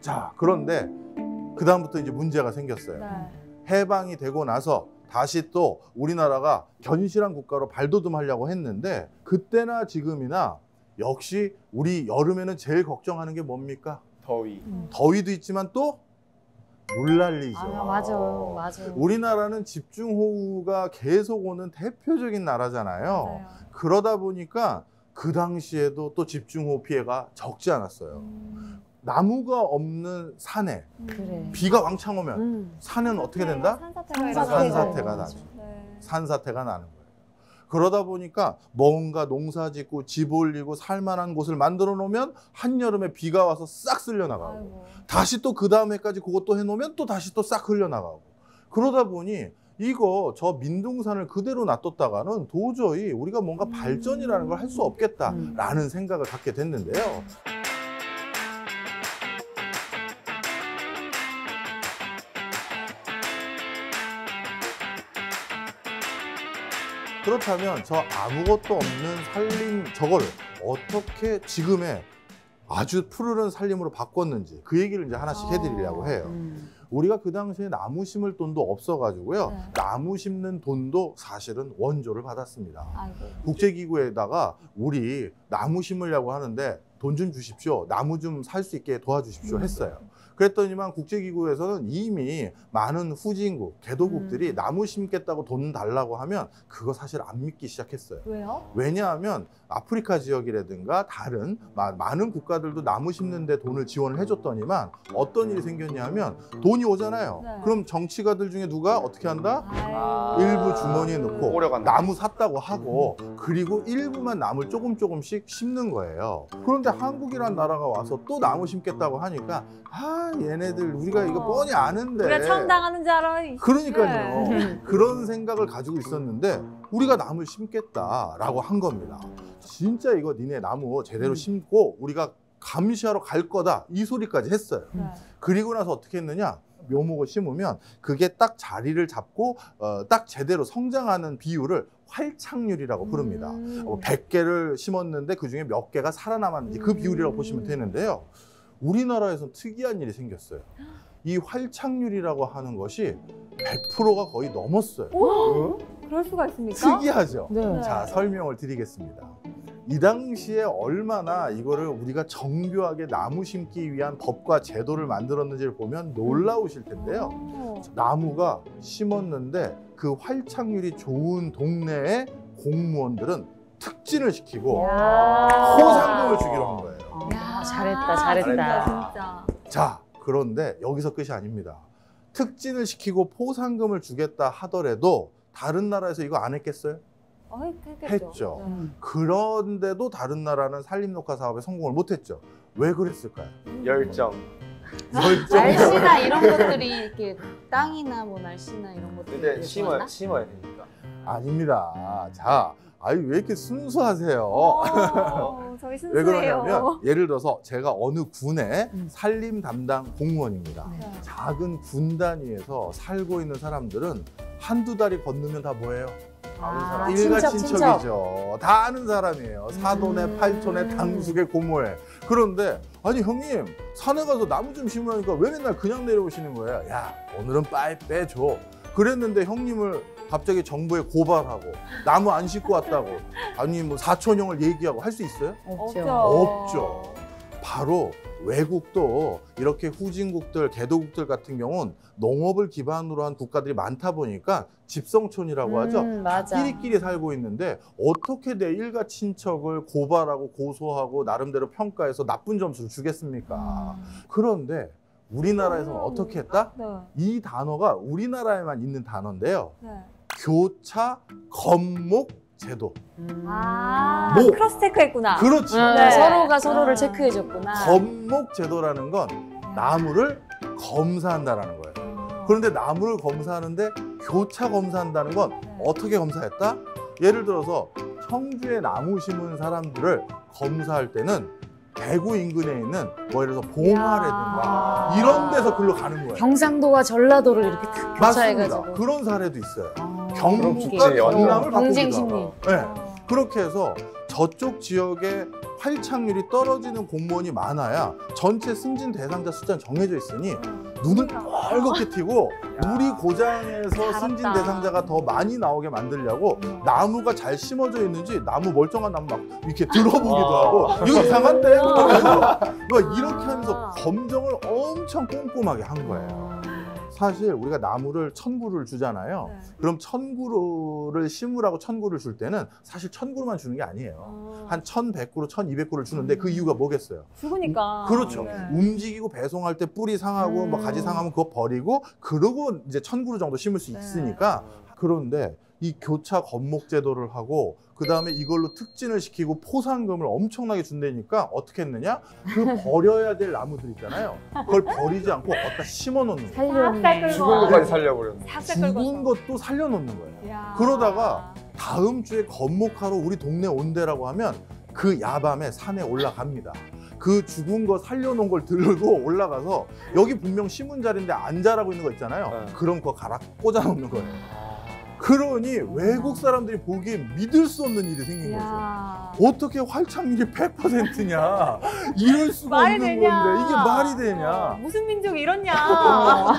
B: 자, 그런데 그 다음부터 이제 문제가 생겼어요.
A: 네.
B: 해방이 되고 나서 다시 또 우리나라가 견실한 국가로 발돋움하려고 했는데, 그때나 지금이나 역시 우리 여름에는 제일 걱정하는 게 뭡니까?
D: 더위.
B: 더위도 있지만 또 물난리죠.
C: 맞아.
B: 우리나라는 집중호우가 계속 오는 대표적인 나라잖아요.
A: 맞아요.
B: 그러다 보니까 그 당시에도 또 집중호우 피해가 적지 않았어요. 나무가 없는 산에
C: 그래.
B: 비가 왕창 오면 산에는 어떻게 된다?
A: 산사태가
B: 산사태가 나죠.
A: 네.
B: 산사태가 나는 거예요. 그러다 보니까 뭔가 농사 짓고 집 올리고 살만한 곳을 만들어 놓으면 한여름에 비가 와서 싹 쓸려 나가고
A: 아이고.
B: 다시 또 그 다음 해까지 그것도 해놓으면 또 다시 또 싹 흘려 나가고 그러다 보니 이거 저 민둥산을 그대로 놔뒀다가는 도저히 우리가 뭔가 발전이라는 걸 할 수 없겠다라는 생각을 갖게 됐는데요. 그렇다면 저 아무것도 없는 살림 저거를 어떻게 지금의 아주 푸르른 살림으로 바꿨는지 그 얘기를 이제 하나씩 해드리려고 해요. 우리가 그 당시에 나무 심을 돈도 없어가지고요.
A: 네.
B: 나무 심는 돈도 사실은 원조를 받았습니다.
A: 아이고.
B: 국제기구에다가 우리 나무 심으려고 하는데 돈 좀 주십시오. 나무 좀 살 수 있게 도와주십시오 했어요. 그랬더니만 국제기구에서는 이미 많은 후진국, 개도국들이 나무 심겠다고 돈 달라고 하면 그거 사실 안 믿기 시작했어요.
A: 왜요?
B: 왜냐하면 아프리카 지역이라든가 다른 많은 국가들도 나무 심는데 돈을 지원을 해줬더니만 어떤 일이 생겼냐면 돈이 오잖아요.
A: 네.
B: 그럼 정치가들 중에 누가 어떻게 한다?
A: 아이고.
B: 일부 주머니에 넣고
D: 오려간다.
B: 나무 샀다고 하고 그리고 일부만 나무를 조금씩 심는 거예요. 그런데 한국이란 나라가 와서 또 나무 심겠다고 하니까 얘네들 우리가 이거 뻔히 아는데
A: 우리가 처음 당하는 줄 알아.
B: 그러니까요.
A: 네.
B: 그런 생각을 가지고 있었는데 우리가 나무를 심겠다라고 한 겁니다. 진짜 이거 니네 나무 제대로 심고 우리가 감시하러 갈 거다 이 소리까지 했어요.
A: 네.
B: 그리고 나서 어떻게 했느냐? 묘목을 심으면 그게 딱 자리를 잡고 딱 제대로 성장하는 비율을 활착률이라고 부릅니다. 100개를 심었는데 그중에 몇 개가 살아남았는지 그 비율이라고 보시면 되는데요. 우리나라에선 특이한 일이 생겼어요. 이 활착률이라고 하는 것이 100%가 거의 넘었어요.
A: 오? 그럴 수가 있습니까?
B: 특이하죠?
C: 네.
B: 자, 설명을 드리겠습니다. 이 당시에 얼마나 이거를 우리가 정교하게 나무 심기 위한 법과 제도를 만들었는지를 보면 놀라우실 텐데요. 나무가 심었는데 그 활착률이 좋은 동네의 공무원들은 특진을 시키고 포상금을 주기로 한 거예요.
C: 잘했다,
A: 진짜.
B: 자, 그런데 여기서 끝이 아닙니다. 특진을 시키고 포상금을 주겠다 하더라도 다른 나라에서 이거 안 했겠어요? 했죠.
A: 네.
B: 그런데도 다른 나라는 산림녹화 사업에 성공을 못했죠. 왜 그랬을까요?
D: 열정.
C: 날씨나 이런 것들이 이렇게 땅이나 뭐 날씨나 이런 것들이
D: 근데
C: 이렇게
D: 심어야
C: 좋았나?
D: 되니까.
B: 아닙니다. 자, 아유 왜 이렇게 순수하세요?
A: 저희
B: 왜
A: 순수해요.
B: 그러냐면 예를 들어서 제가 어느 군의 산림 담당 공무원입니다.
A: 네.
B: 작은 군 단위에서 살고 있는 사람들은 한두 달이 건너면 다 뭐예요? 일가 친척이죠. 다 아는 사람이에요. 사돈에 팔촌에 당숙에 고모에. 그런데 아니 형님 산에 가서 나무 좀 심으라니까 왜 맨날 그냥 내려오시는 거예요? 야 오늘은 빠이 빼줘. 그랬는데 형님을 갑자기 정부에 고발하고 나무 안 싣고 왔다고 아니 뭐 사촌형을 얘기하고 할 수 있어요? 없죠. 바로 외국도 이렇게 후진국들, 개도국들 같은 경우는 농업을 기반으로 한 국가들이 많다 보니까 집성촌이라고 하죠.
C: 맞아.
B: 끼리끼리 살고 있는데 어떻게 내 일가 친척을 고발하고 고소하고 나름대로 평가해서 나쁜 점수를 주겠습니까? 그런데 우리나라에서는 어떻게 했다?
A: 네.
B: 이 단어가 우리나라에만 있는 단어인데요.
A: 네.
B: 교차 건목 제도. 뭐.
A: 크로스 체크했구나.
B: 그렇죠.
A: 네.
C: 서로가 서로를 체크해줬구나.
B: 건목 제도라는 건 나무를 검사한다라는 거예요. 그런데 나무를 검사하는데 교차 검사한다는 건 어떻게 검사했다? 예를 들어서 청주에 나무 심은 사람들을 검사할 때는 대구 인근에 있는 뭐 예를 들어서 봉화라든가 이런 데서 글로 가는 거예요.
C: 경상도와 전라도를 이렇게 탁 교차해가지고.
B: 맞습니다. 그런 사례도 있어요.
C: 그럼
B: 경북과
D: 그게
B: 경남을
C: 경쟁
B: 바꾸기도
C: 심리.
B: 하고. 네. 그렇게 해서 저쪽 지역에 활착률이 떨어지는 공무원이 많아야 전체 승진 대상자 숫자는 정해져 있으니 눈을 빨갛게 튀고 우리 고장에서 승진 대상자가 더 많이 나오게 만들려고 나무가 잘 심어져 있는지 나무 멀쩡한 나무 막 이렇게 들어보기도 하고 이거 이상한데? 막 이렇게 하면서 검정을 엄청 꼼꼼하게 한 거예요. 사실 우리가 나무를 1000그루를 주잖아요.
A: 네.
B: 그럼 1000그루를 심으라고 1000그루를 줄 때는 사실 1000그루만 주는 게 아니에요. 한 1100그루, 1200그루를 주는데 그 이유가 뭐겠어요?
A: 죽으니까.
B: 그렇죠.
A: 네.
B: 움직이고 배송할 때 뿌리 상하고 뭐 가지 상하면 그거 버리고 그러고 이제 1000그루 정도 심을 수
A: 네.
B: 있으니까. 그런데 이 교차 건목 제도를 하고 그 다음에 이걸로 특진을 시키고 포상금을 엄청나게 준다니까 어떻게 했느냐? 그 버려야 될 나무들 있잖아요. 그걸 버리지 않고 어디다 심어 놓는 거예요.
C: 살렸네.
D: 죽은 것까지 살려버렸네.
B: 죽은 것도 살려놓는 거예요.
A: 야.
B: 그러다가 다음 주에 건목하러 우리 동네 온대라고 하면 그 야밤에 산에 올라갑니다. 그 죽은 거 살려놓은 걸 들고 올라가서 여기 분명 심은 자리인데 안 자라고 있는 거 있잖아요.
D: 네.
B: 그럼 그거 갈아 꽂아 놓는 거예요. 그러니 외국 사람들이 보기엔 믿을 수 없는 일이 생긴 거죠.
A: 야.
B: 어떻게 활착률이 100%냐? 이럴 수가
A: 말이
B: 없는
A: 되냐?
B: 건데 이게 말이 되냐?
A: 무슨 민족이 이렇냐?
D: 와.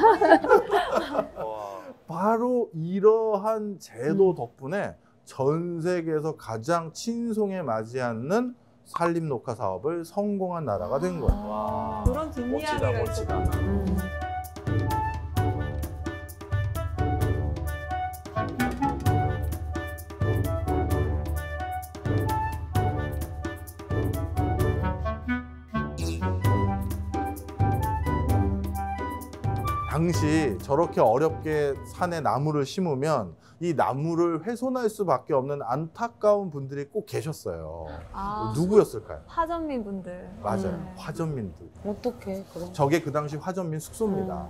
B: 바로 이러한 제도 덕분에 전 세계에서 가장 친송에 맞지 않는 산림 녹화 사업을 성공한 나라가 된 거예요.
D: 와.
A: 그런 뒷이야기가
D: 멋지다.
A: 있었구나.
B: 당시 저렇게 어렵게 산에 나무를 심으면 이 나무를 훼손할 수밖에 없는 안타까운 분들이 꼭 계셨어요.
A: 아,
B: 누구였을까요?
A: 화전민 분들.
B: 맞아요. 화전민들.
C: 어떡해 그럼.
B: 저게 그 당시 화전민 숙소입니다.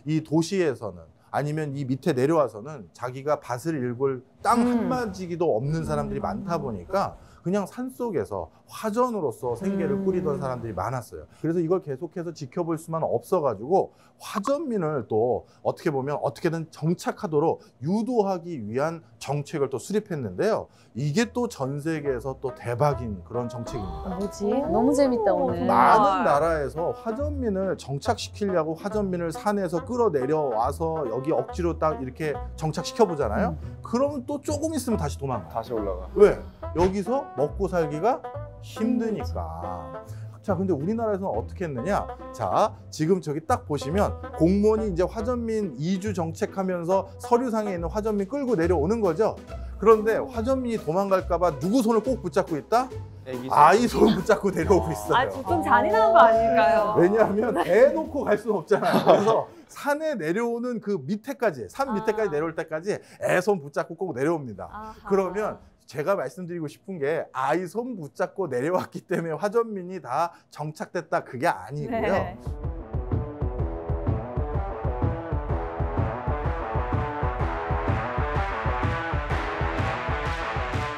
B: 이 도시에서는 아니면 이 밑에 내려와서는 자기가 밭을 일굴 땅 한마디기도 없는 사람들이 많다 보니까 그냥 산속에서 화전으로서 생계를 꾸리던 사람들이 많았어요. 그래서 이걸 계속해서 지켜볼 수만 없어가지고 화전민을 또 어떻게 보면 어떻게든 정착하도록 유도하기 위한 정책을 또 수립했는데요. 이게 또 전 세계에서 또 대박인 그런 정책입니다.
C: 뭐지? 너무 재밌다 오늘.
B: 많은 나라에서 화전민을 정착시키려고 화전민을 산에서 끌어내려와서 여기 억지로 딱 이렇게 정착시켜 보잖아요. 그러면 또 조금 있으면 다시 도망가.
D: 다시 올라가.
B: 왜? 여기서 먹고 살기가 힘드니까. 자, 근데 우리나라에서는 어떻게 했느냐? 자, 지금 저기 딱 보시면 공무원이 이제 화전민 이주 정책하면서 서류상에 있는 화전민 끌고 내려오는 거죠. 그런데 화전민이 도망갈까봐 누구 손을 꼭 붙잡고 있다? 아이 손 붙잡고 내려오고 있어요.
A: 아, 좀 잔인한 거 아닐까요?
B: 왜냐하면 애 놓고 갈 수는 없잖아요. 그래서 산에 내려오는 그 밑에까지, 산 밑에까지 내려올 때까지 애 손 붙잡고 꼭 내려옵니다.
A: 아하.
B: 그러면 제가 말씀드리고 싶은 게 아이 손 붙잡고 내려왔기 때문에 화전민이 다 정착됐다 그게 아니고요.
A: 네.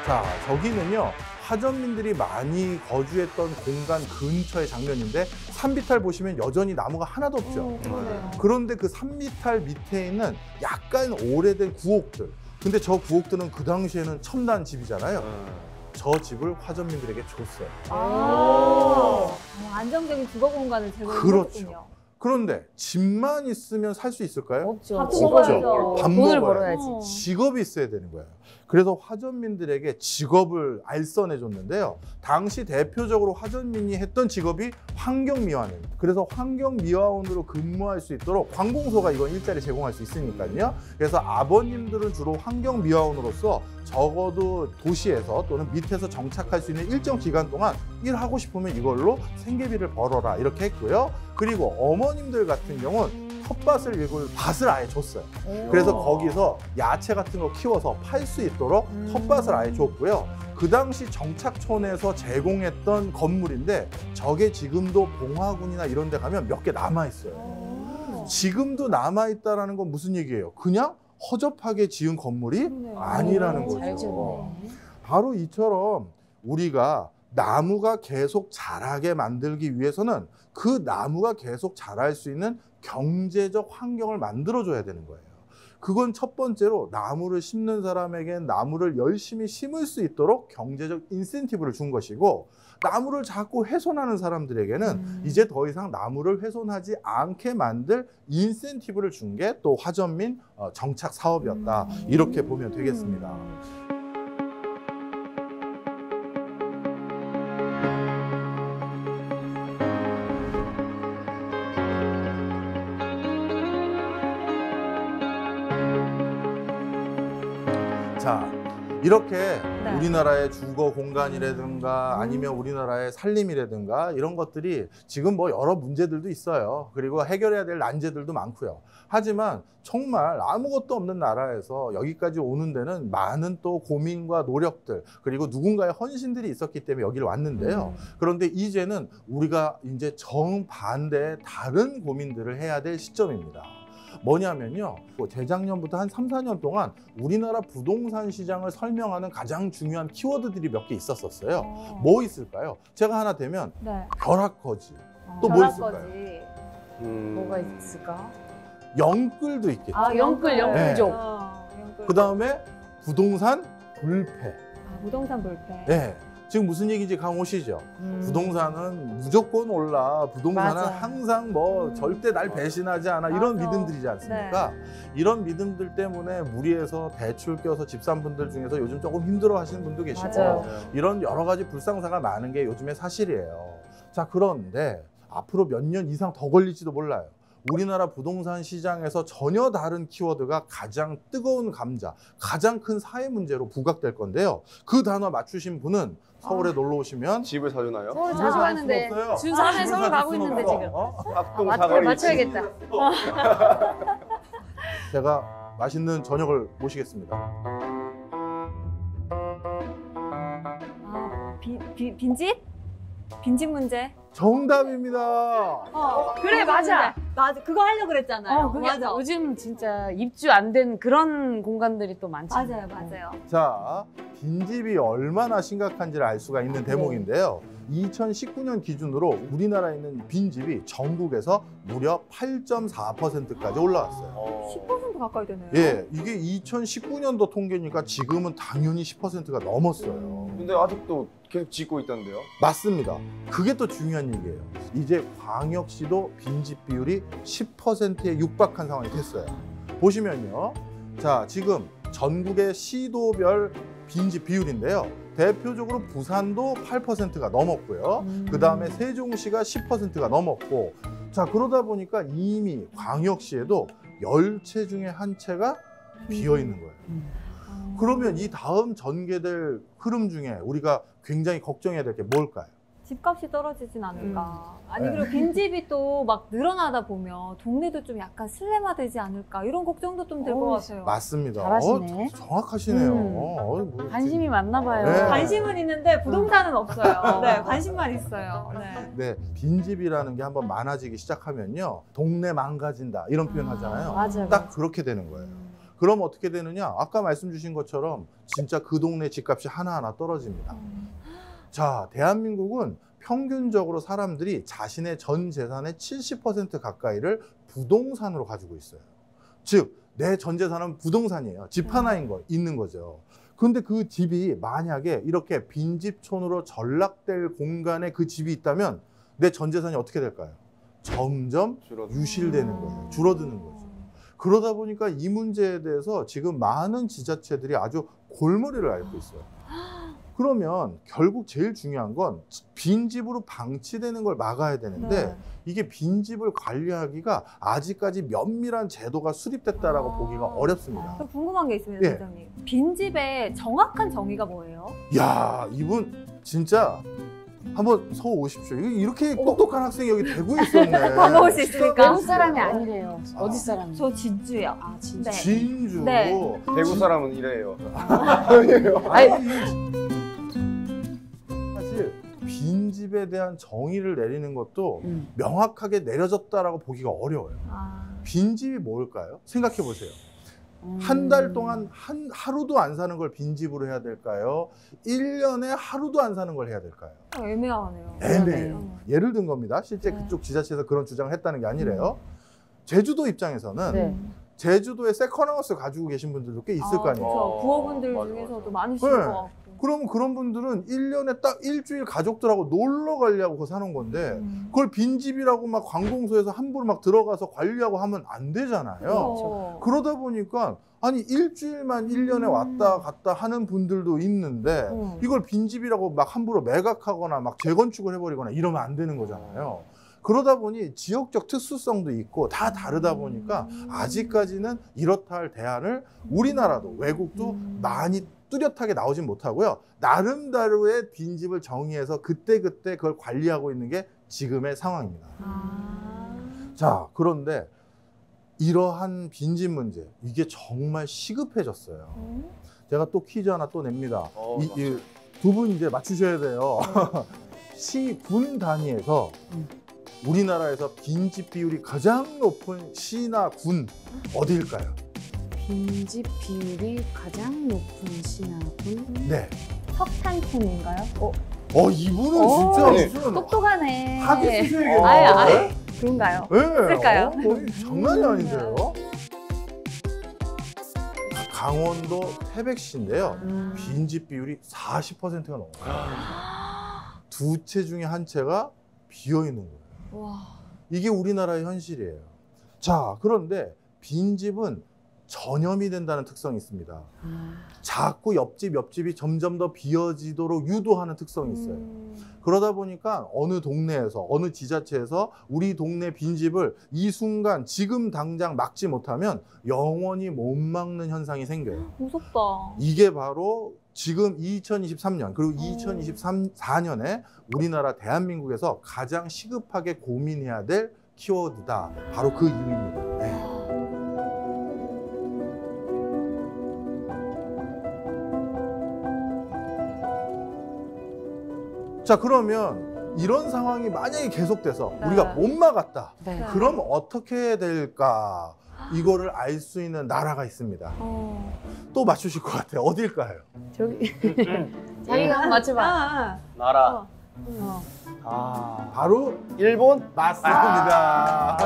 B: 자, 저기는요. 화전민들이 많이 거주했던 공간 근처의 장면인데 산비탈 보시면 여전히 나무가 하나도 없죠.
A: 그러네요.
B: 그런데 그 산비탈 밑에 있는 약간 오래된 구옥들. 근데 저 구옥들은 그 당시에는 첨단 집이잖아요. 저 집을 화전민들에게 줬어요.
A: 안정적인 주거 공간을 제공했군요.
B: 그렇죠. 그런데 집만 있으면 살 수 있을까요?
C: 없죠.
A: 밥
B: 없죠.
A: 먹어야죠.
B: 밥
C: 돈을
B: 먹어야지.
C: 벌어야지.
B: 직업이 있어야 되는 거예요. 그래서 화전민들에게 직업을 알선해 줬는데요. 당시 대표적으로 화전민이 했던 직업이 환경미화원입니다. 그래서 환경미화원으로 근무할 수 있도록 관공서가 이건 일자리 제공할 수 있으니까요. 그래서 아버님들은 주로 환경미화원으로서 적어도 도시에서 또는 밑에서 정착할 수 있는 일정 기간 동안 일하고 싶으면 이걸로 생계비를 벌어라 이렇게 했고요. 그리고 어머님들 같은 경우는 텃밭을 일굴 밭을 아예 줬어요. 그래서 거기서 야채 같은 거 키워서 팔 수 있도록 텃밭을 아예 줬고요. 그 당시 정착촌에서 제공했던 건물인데 저게 지금도 봉화군이나 이런 데 가면 몇 개 남아있어요. 지금도 남아있다는 건 무슨 얘기예요? 그냥 허접하게 지은 건물이 아니라는
C: 잘
B: 거죠.
C: 지었네.
B: 바로 이처럼 우리가 나무가 계속 자라게 만들기 위해서는 그 나무가 계속 자랄 수 있는 경제적 환경을 만들어줘야 되는 거예요. 그건 첫 번째로 나무를 심는 사람에겐 나무를 열심히 심을 수 있도록 경제적 인센티브를 준 것이고, 나무를 자꾸 훼손하는 사람들에게는 이제 더 이상 나무를 훼손하지 않게 만들 인센티브를 준 게 또 화전민 정착 사업이었다. 이렇게 보면 되겠습니다. 자, 이렇게
A: 네.
B: 우리나라의 주거 공간이라든가 아니면 우리나라의 살림이라든가 이런 것들이 지금 뭐 여러 문제들도 있어요. 그리고 해결해야 될 난제들도 많고요. 하지만 정말 아무것도 없는 나라에서 여기까지 오는 데는 많은 또 고민과 노력들 그리고 누군가의 헌신들이 있었기 때문에 여기를 왔는데요. 그런데 이제는 우리가 이제 정반대의 다른 고민들을 해야 될 시점입니다. 뭐냐면요. 재작년부터 한 3, 4년 동안 우리나라 부동산 시장을 설명하는 가장 중요한 키워드들이 몇 개 있었어요. 뭐 있을까요? 제가 하나 되면
A: 네.
B: 벼락거지. 또 뭐 있을까요?
A: 벼락거지.
C: 뭐가 있을까?
B: 영끌도 있겠죠.
C: 아, 영끌,
B: 네.
C: 영끌족.
A: 영끌.
B: 그 다음에 부동산 불패.
A: 부동산 불패.
B: 네. 지금 무슨 얘기인지 감 오시죠? 부동산은 무조건 올라. 부동산은
C: 맞아.
B: 항상 뭐 절대 날 배신하지 않아. 이런
A: 맞아.
B: 믿음들이지 않습니까? 이런 믿음들 때문에 무리해서 대출 껴서 집산분들 중에서 요즘 조금 힘들어 하시는 분도 계시고
C: 맞아요.
B: 이런 여러 가지 불상사가 많은 게 요즘의 사실이에요. 자, 그런데 앞으로 몇 년 이상 더 걸릴지도 몰라요. 우리나라 부동산 시장에서 전혀 다른 키워드가 가장 뜨거운 감자, 가장 큰 사회 문제로 부각될 건데요. 그 단어 맞추신 분은 서울에 놀러 오시면
D: 집을 사주나요?
C: 서울
B: 집을
C: 자주
B: 살
C: 가는데
B: 수는 없어요.
C: 준 3에 서울
B: 살
C: 가고
B: 수는
C: 있는데
B: 없어.
C: 지금.
D: 합동
C: 맞춰,
D: 사거리
C: 맞춰야겠다.
B: 제가 맛있는 저녁을 모시겠습니다.
A: 빈집? 빈집 문제?
B: 정답입니다.
C: 그래, 맞아.
A: 맞아. 그거 하려고 그랬잖아요.
C: 그게
A: 맞아.
C: 요즘 진짜 입주 안 된 그런 공간들이 또 많지.
A: 맞아요, 맞아요.
B: 자, 빈집이 얼마나 심각한지를 알 수가 있는 대목인데요. 2019년 기준으로 우리나라에 있는 빈집이 전국에서 무려 8.4%까지 올라왔어요.
A: 10% 가까이 되네요.
B: 예, 이게 2019년도 통계니까 지금은 당연히 10%가 넘었어요.
D: 근데 아직도 계속 짓고 있던데요?
B: 맞습니다. 그게 또 중요한 얘기예요. 이제 광역시도 빈집 비율이 10%에 육박한 상황이 됐어요. 보시면요. 자, 지금 전국의 시도별 빈집 비율인데요. 대표적으로 부산도 8%가 넘었고요. 그 다음에 세종시가 10%가 넘었고, 자, 그러다 보니까 이미 광역시에도 10채 중에 한 채가 비어 있는 거예요. 그러면 이 다음 전개될 흐름 중에 우리가 굉장히 걱정해야 될 게 뭘까요?
A: 집값이 떨어지진 않을까. 아니,
B: 네.
A: 그리고 빈집이 또 막 늘어나다 보면 동네도 좀 약간 슬림화되지 않을까. 이런 걱정도 좀 될 것 같아요.
B: 맞습니다.
C: 잘하시네.
B: 정확하시네요.
C: 음.
B: 뭐
C: 관심이 많나 봐요.
B: 네.
A: 관심은 있는데 부동산은 없어요. 네, 관심만 있어요. 네.
B: 네, 빈집이라는 게 한번 많아지기 시작하면요. 동네 망가진다. 이런 표현 하잖아요.
C: 맞아요.
B: 딱 그렇게 되는 거예요. 그럼 어떻게 되느냐? 아까 말씀 주신 것처럼 진짜 그 동네 집값이 하나하나 떨어집니다. 자, 대한민국은 평균적으로 사람들이 자신의 전 재산의 70% 가까이를 부동산으로 가지고 있어요. 즉, 내 전 재산은 부동산이에요. 집 하나인 거, 있는 거죠. 근데 그 집이 만약에 이렇게 빈집촌으로 전락될 공간에 그 집이 있다면 내 전 재산이 어떻게 될까요? 점점 유실되는 거예요. 줄어드는 거죠. 그러다 보니까 이 문제에 대해서 지금 많은 지자체들이 아주 골머리를 앓고 있어요. 그러면 결국 제일 중요한 건 빈집으로 방치되는 걸 막아야 되는데
A: 네.
B: 이게 빈집을 관리하기가 아직까지 면밀한 제도가 수립됐다라고 보기가 어렵습니다.
A: 저 궁금한 게 있습니다,
B: 예.
A: 선생님. 빈집의 정확한 정의가 뭐예요?
B: 야, 이분 진짜 한번 서울 오십시오. 이렇게 똑똑한 학생이 여기 대구에 있었네.
A: 반가울 수 있으니까.
C: 외국 사람이 아니래요. 어디 사람이?
A: 저 진주요.
C: 아, 진짜.
A: 네.
B: 진주.
A: 네.
D: 대구 사람은 이래요.
B: 사실 빈집에 대한 정의를 내리는 것도 명확하게 내려졌다라고 보기가 어려워요. 빈집이 뭘까요? 생각해 보세요. 한 달 동안 하루도 안 사는 걸 빈집으로 해야 될까요? 1년에 하루도 안 사는 걸 해야 될까요?
A: 애매하네요.
B: 애매해요. 예를 든 겁니다. 실제
A: 네.
B: 그쪽 지자체에서 그런 주장을 했다는 게 아니래요. 제주도 입장에서는
C: 네.
B: 제주도에 세컨하우스 가지고 계신 분들도 꽤 있을 거 아니에요.
A: 그렇죠. 부업분들
D: 맞아,
A: 중에서도
D: 맞아.
A: 많으실
B: 네.
A: 것 같고.
B: 그러면 그런 분들은 1년에 딱 일주일 가족들하고 놀러 가려고 그거 사는 건데 그걸 빈집이라고 막 관공서에서 함부로 막 들어가서 관리하고 하면 안 되잖아요.
A: 그렇죠.
B: 그러다 보니까 아니 일주일만 1년에 왔다 갔다 하는 분들도 있는데 이걸 빈집이라고 막 함부로 매각하거나 막 재건축을 해버리거나 이러면 안 되는 거잖아요. 그러다 보니 지역적 특수성도 있고 다 다르다 보니까 아직까지는 이렇다 할 대안을 우리나라도 외국도 많이 뚜렷하게 나오진 못하고요. 나름대로의 빈집을 정의해서 그때그때 그걸 관리하고 있는 게 지금의 상황입니다. 자, 그런데 이러한 빈집 문제, 이게 정말 시급해졌어요. 제가 또 퀴즈 하나 또 냅니다. 두 분 이제 맞추셔야 돼요. 시, 군 단위에서 우리나라에서 빈집 비율이 가장 높은 시나 군 어디일까요?
C: 빈집 비율이 가장 높은 시나 군?
B: 네.
A: 석탄군인가요?
B: 이분은 진짜
D: 네.
B: 무슨
C: 똑똑하네.
B: 학위 쓰셔야겠네요.
A: 아예 그런가요?
B: 네.
A: 쓸까요?
B: 거의 장난이 아닌데요. 강원도 태백시인데요. 빈집 비율이 40%가 넘어요. 두 채 중에 한 채가 비어 있는 거예요.
A: 와.
B: 이게 우리나라의 현실이에요. 자, 그런데 빈집은 전염이 된다는 특성이 있습니다. 자꾸 옆집이 점점 더 비어지도록 유도하는 특성이 있어요. 그러다 보니까 어느 동네에서, 어느 지자체에서 우리 동네 빈집을 이 순간 지금 당장 막지 못하면 영원히 못 막는 현상이 생겨요.
A: 무섭다.
B: 이게 바로 지금 2023년 그리고 2024년에 우리나라 대한민국에서 가장 시급하게 고민해야 될 키워드다. 바로 그 이유입니다. 네. 자, 그러면 이런 상황이 만약에 계속돼서 우리가 못 막았다.
C: 네.
B: 그럼 어떻게 될까? 이거를 알 수 있는 나라가 있습니다. 또 맞추실 것 같아요. 어딜까요?
C: 저기 자기가 한번 맞춰봐.
D: 나라.
B: 바로
D: 일본?
B: 맞습니다.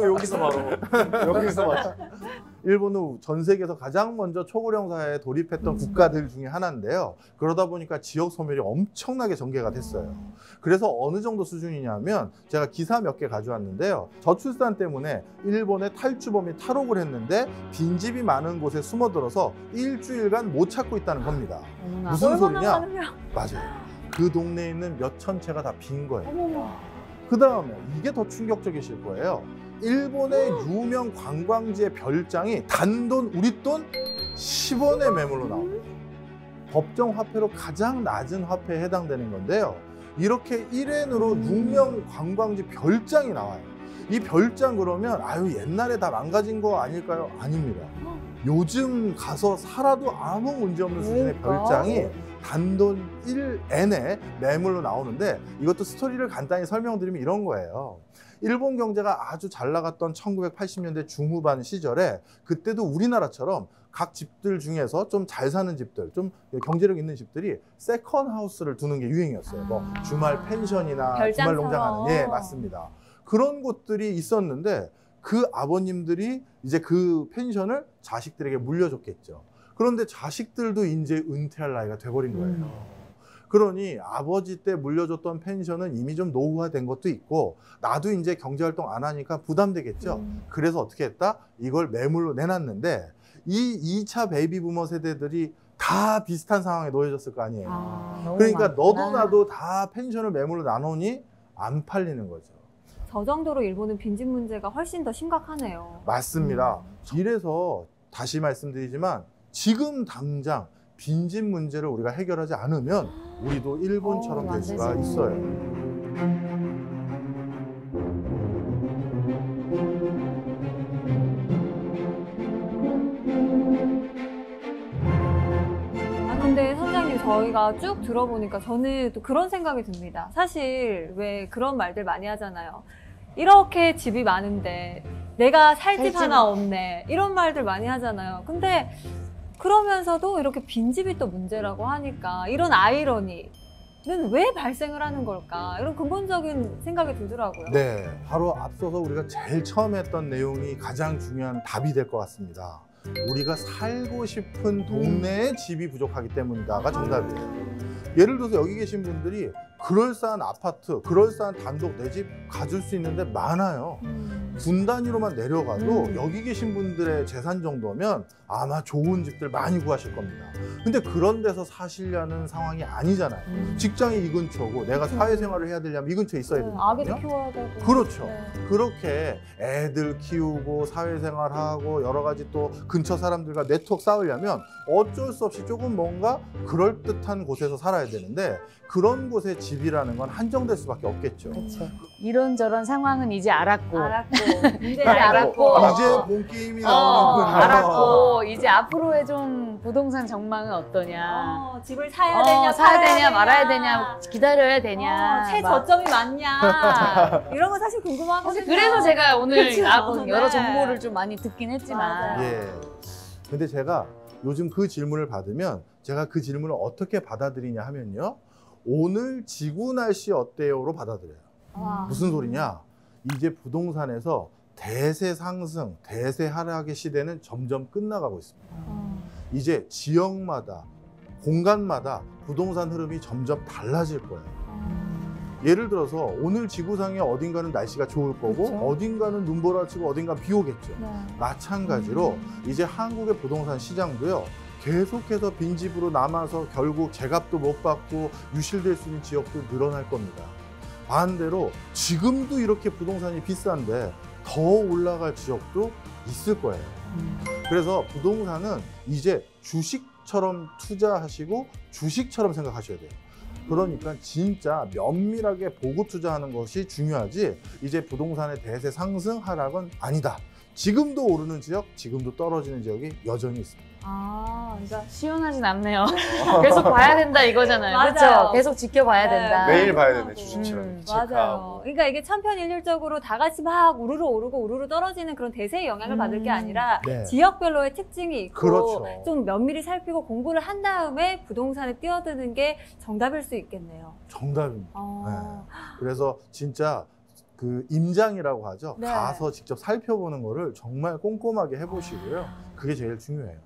D: 여기서 바로. 여기서 맞.
B: 일본은 전 세계에서 가장 먼저 초고령 사회에 돌입했던 국가들 중에 하나인데요. 그러다 보니까 지역 소멸이 엄청나게 전개가 됐어요. 그래서 어느 정도 수준이냐면 제가 기사 몇 개 가져왔는데요. 저출산 때문에 일본의 탈주범이 탈옥을 했는데 빈집이 많은 곳에 숨어들어서 일주일간 못 찾고 있다는 겁니다. 무슨 소리냐? 맞아요. 그 동네에 있는 몇천 채가 다 빈 거예요. 그 다음에 이게 더 충격적이실 거예요. 일본의 유명 관광지의 별장이 단돈, 우리 돈 10원의 매물로 나옵니다. 법정 화폐로 가장 낮은 화폐에 해당되는 건데요. 이렇게 1엔으로 유명 관광지 별장이 나와요. 이 별장 그러면 아유 옛날에 다 망가진 거 아닐까요? 아닙니다. 요즘 가서 살아도 아무 문제 없는 수준의 별장이 단돈 1엔에 매물로 나오는데 이것도 스토리를 간단히 설명드리면 이런 거예요. 일본 경제가 아주 잘 나갔던 1980년대 중후반 시절에 그때도 우리나라처럼 각 집들 중에서 좀 잘 사는 집들, 좀 경제력 있는 집들이 세컨 하우스를 두는 게 유행이었어요. 뭐 주말 펜션이나 주말 농장하는, 예, 맞습니다. 그런 곳들이 있었는데 그 아버님들이 이제 그 펜션을 자식들에게 물려줬겠죠. 그런데 자식들도 이제 은퇴할 나이가 돼버린 거예요. 그러니 아버지 때 물려줬던 펜션은 이미 좀 노후화된 것도 있고 나도 이제 경제활동 안 하니까 부담되겠죠. 그래서 어떻게 했다? 이걸 매물로 내놨는데 이 2차 베이비 부머 세대들이 다 비슷한 상황에 놓여졌을 거 아니에요. 그러니까 너도 나도 다 펜션을 매물로 나누니 안 팔리는 거죠.
A: 저 정도로 일본은 빈집 문제가 훨씬 더 심각하네요.
B: 맞습니다. 이래서 다시 말씀드리지만 지금 당장 빈집 문제를 우리가 해결하지 않으면 우리도 일본처럼 될 수가 있어요.
A: 근데 선생님 저희가 쭉 들어보니까 저는 또 그런 생각이 듭니다. 사실 왜 그런 말들 많이 하잖아요. 이렇게 집이 많은데 내가 살 집 하나 없네. 이런 말들 많이 하잖아요. 근데 그러면서도 이렇게 빈집이 또 문제라고 하니까 이런 아이러니는 왜 발생을 하는 걸까? 이런 근본적인 생각이 들더라고요.
B: 네, 바로 앞서서 우리가 제일 처음 했던 내용이 가장 중요한 답이 될 것 같습니다. 우리가 살고 싶은 동네에 집이 부족하기 때문이다가 정답이에요. 예를 들어서 여기 계신 분들이 그럴싸한 아파트, 그럴싸한 단독 내 집 가질 수 있는데 많아요. 군 단위로만 내려가도 여기 계신 분들의 재산 정도면 아마 좋은 집들 많이 구하실 겁니다. 근데 그런 데서 사시려는 상황이 아니잖아요. 직장이 이 근처고 내가 사회생활을 해야 되려면 이 근처에 있어야
C: 아기도
B: 되거든요.
C: 키워야 되고.
B: 그렇죠.
C: 네.
B: 그렇게 애들 키우고 사회생활하고 여러 가지 또 근처 사람들과 네트워크 쌓으려면 어쩔 수 없이 조금 뭔가 그럴듯한 곳에서 살아야 되는데 그런 곳에 집이라는 건 한정될 수밖에 없겠죠.
C: 그렇죠. 이런저런 상황은 이제 알았고.
A: 문제를
C: 알았고.
B: 이제 본 게임이 나오는군요.
C: 알았고 이제 앞으로의 좀 부동산 전망은 어떠냐.
A: 집을 사야 되냐,
C: 사야
A: 팔아야
C: 되냐, 말아야 되냐, 기다려야 되냐.
A: 최저점이 맞냐. 이런 거 사실 궁금하거든요.
C: 그래서 제가 오늘
A: 그쵸?
C: 나하고 여러
A: 네.
C: 정보를 좀 많이 듣긴 했지만.
A: 맞아요.
B: 예. 근데 제가 요즘 그 질문을 받으면 제가 그 질문을 어떻게 받아들이냐 하면요. 오늘 지구 날씨 어때요로 받아들여요.
A: 와.
B: 무슨 소리냐? 이제 부동산에서 대세 상승, 대세 하락의 시대는 점점 끝나가고 있습니다. 이제 지역마다, 공간마다 부동산 흐름이 점점 달라질 거예요. 예를 들어서 오늘 지구상에 어딘가는 날씨가 좋을 거고
C: 그쵸.
B: 어딘가는 눈보라치고 어딘가 비 오겠죠.
C: 네.
B: 마찬가지로 이제 한국의 부동산 시장도요. 계속해서 빈집으로 남아서 결국 제값도 못 받고 유실될 수 있는 지역도 늘어날 겁니다. 반대로 지금도 이렇게 부동산이 비싼데 더 올라갈 지역도 있을 거예요. 그래서 부동산은 이제 주식처럼 투자하시고 주식처럼 생각하셔야 돼요. 그러니까 진짜 면밀하게 보고 투자하는 것이 중요하지 이제 부동산의 대세 상승 하락은 아니다. 지금도 오르는 지역, 지금도 떨어지는 지역이 여전히 있습니다.
C: 그러니까 시원하진 않네요. 계속 봐야 된다 이거잖아요.
A: 맞아요.
C: 그렇죠? 계속 지켜봐야
A: 네.
C: 된다.
D: 매일 봐야 되네, 주식처럼.
A: 맞아요.
D: 체크하고.
A: 그러니까 이게 천편일률적으로 다 같이 막 우르르 오르고 우르르 떨어지는 그런 대세의 영향을 받을 게 아니라
B: 네.
A: 지역별로의 특징이 있고
B: 그렇죠.
A: 좀 면밀히 살피고 공부를 한 다음에 부동산에 뛰어드는 게 정답일 수 있겠네요.
B: 정답입니다.
A: 어.
B: 그래서 진짜 그 임장이라고 하죠.
A: 네.
B: 가서 직접 살펴보는 거를 정말 꼼꼼하게 해보시고요. 그게 제일 중요해요.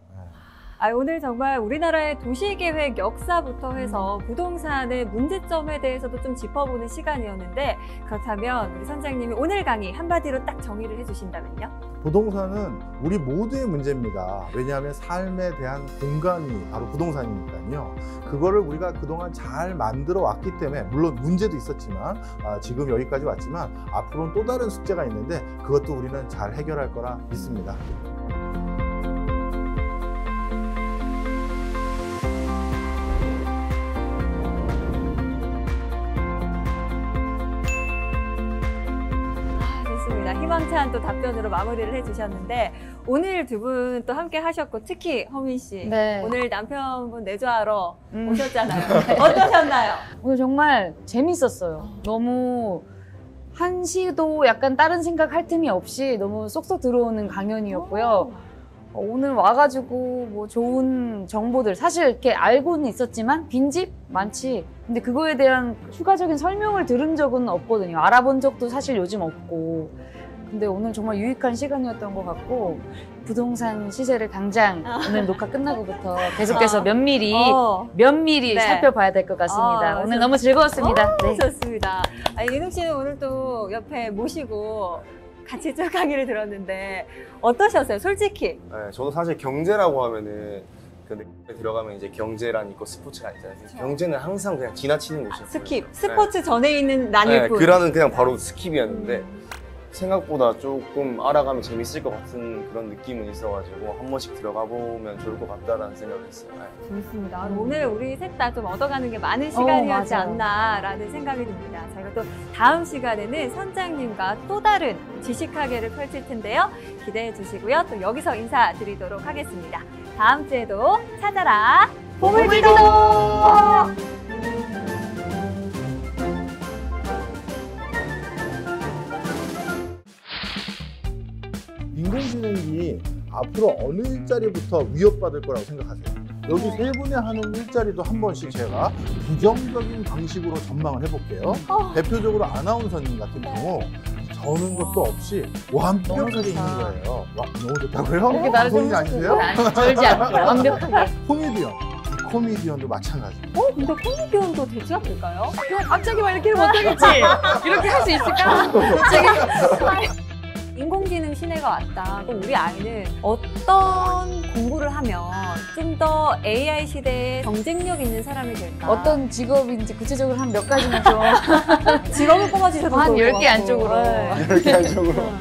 A: 오늘 정말 우리나라의 도시계획 역사부터 해서 부동산의 문제점에 대해서도 좀 짚어보는 시간이었는데 그렇다면 우리 선장님이 오늘 강의 한마디로 딱 정의를 해주신다면요?
B: 부동산은 우리 모두의 문제입니다. 왜냐하면 삶에 대한 공간이 바로 부동산이니까요. 그거를 우리가 그동안 잘 만들어 왔기 때문에 물론 문제도 있었지만 지금 여기까지 왔지만 앞으로는 또 다른 숙제가 있는데 그것도 우리는 잘 해결할 거라 믿습니다.
A: 희망찬 또 답변으로 마무리를 해주셨는데 오늘 두 분 또 함께 하셨고 특히 허민 씨
C: 네.
A: 오늘 남편분 내조하러 오셨잖아요. 어떠셨나요?
C: 오늘 정말 재밌었어요. 너무 한시도 약간 다른 생각할 틈이 없이 너무 쏙쏙 들어오는 강연이었고요. 오늘 와가지고 뭐 좋은 정보들 사실 이렇게 알고는 있었지만 빈집 많지. 근데 그거에 대한 추가적인 설명을 들은 적은 없거든요. 알아본 적도 사실 요즘 없고. 근데 오늘 정말 유익한 시간이었던 것 같고 부동산 시세를 당장 오늘 녹화 끝나고부터 계속해서 면밀히
A: 네.
C: 살펴봐야 될 것 같습니다. 오늘 너무 즐거웠습니다. 네.
A: 좋습니다. 윤욱 씨는 오늘 또 옆에 모시고 같이 쭉 강의를 들었는데 어떠셨어요? 솔직히.
D: 네, 저도 사실 경제라고 하면은 근데 들어가면 이제 경제란 있고 스포츠가 있잖아요. 경제는 항상 그냥 지나치는 곳이었어요.
A: 스킵. 스포츠 전에 있는 난일 뿐.
D: 그라는 그냥 바로 스킵이었는데 생각보다 조금 알아가면 재밌을 것 같은 그런 느낌은 있어가지고 한 번씩 들어가 보면 좋을 것 같다라는 생각을 했어요.
A: 좋습니다. 오늘 우리 셋 다 좀 얻어가는 게 많은 시간이었지
C: 맞아요.
A: 않나라는 생각이 듭니다. 저희가 또 다음 시간에는 선장님과 또 다른 지식하게를 펼칠 텐데요. 기대해 주시고요. 또 여기서 인사드리도록 하겠습니다. 다음 주에도 찾아라 보물지도!
B: 인공지능이 앞으로 어느 일자리부터 위협받을 거라고 생각하세요? 여기 세 분이 하는 일자리도 한 번씩 제가 부정적인 방식으로 전망을 해볼게요. 대표적으로 아나운서님 같은 경우 저는 것도 없이 완벽하게 있는 거예요. 와, 너무 좋다고요?
C: 이렇게 나를
B: 본인 아니세요?
C: 절지 않고 완벽하게.
B: 코미디언. 코미디언도 마찬가지.
A: 근데 코미디언도 되지 않을까요?
C: 그럼 갑자기 막 이렇게 못하겠지. 이렇게 할 수 있을까? 갑자기.
A: 인공지능 시대가 왔다. 그럼 우리 아이는 어떤 공부를 하면 좀 더 AI 시대에 경쟁력 있는 사람이 될까?
C: 어떤 직업인지 구체적으로 한 몇 가지만 좀.
A: 직업을 뽑아주셔도
C: 한
A: 좋을 것
C: 10개
A: 같고.
C: 안쪽으로.
A: 네.
D: 10개 안쪽으로.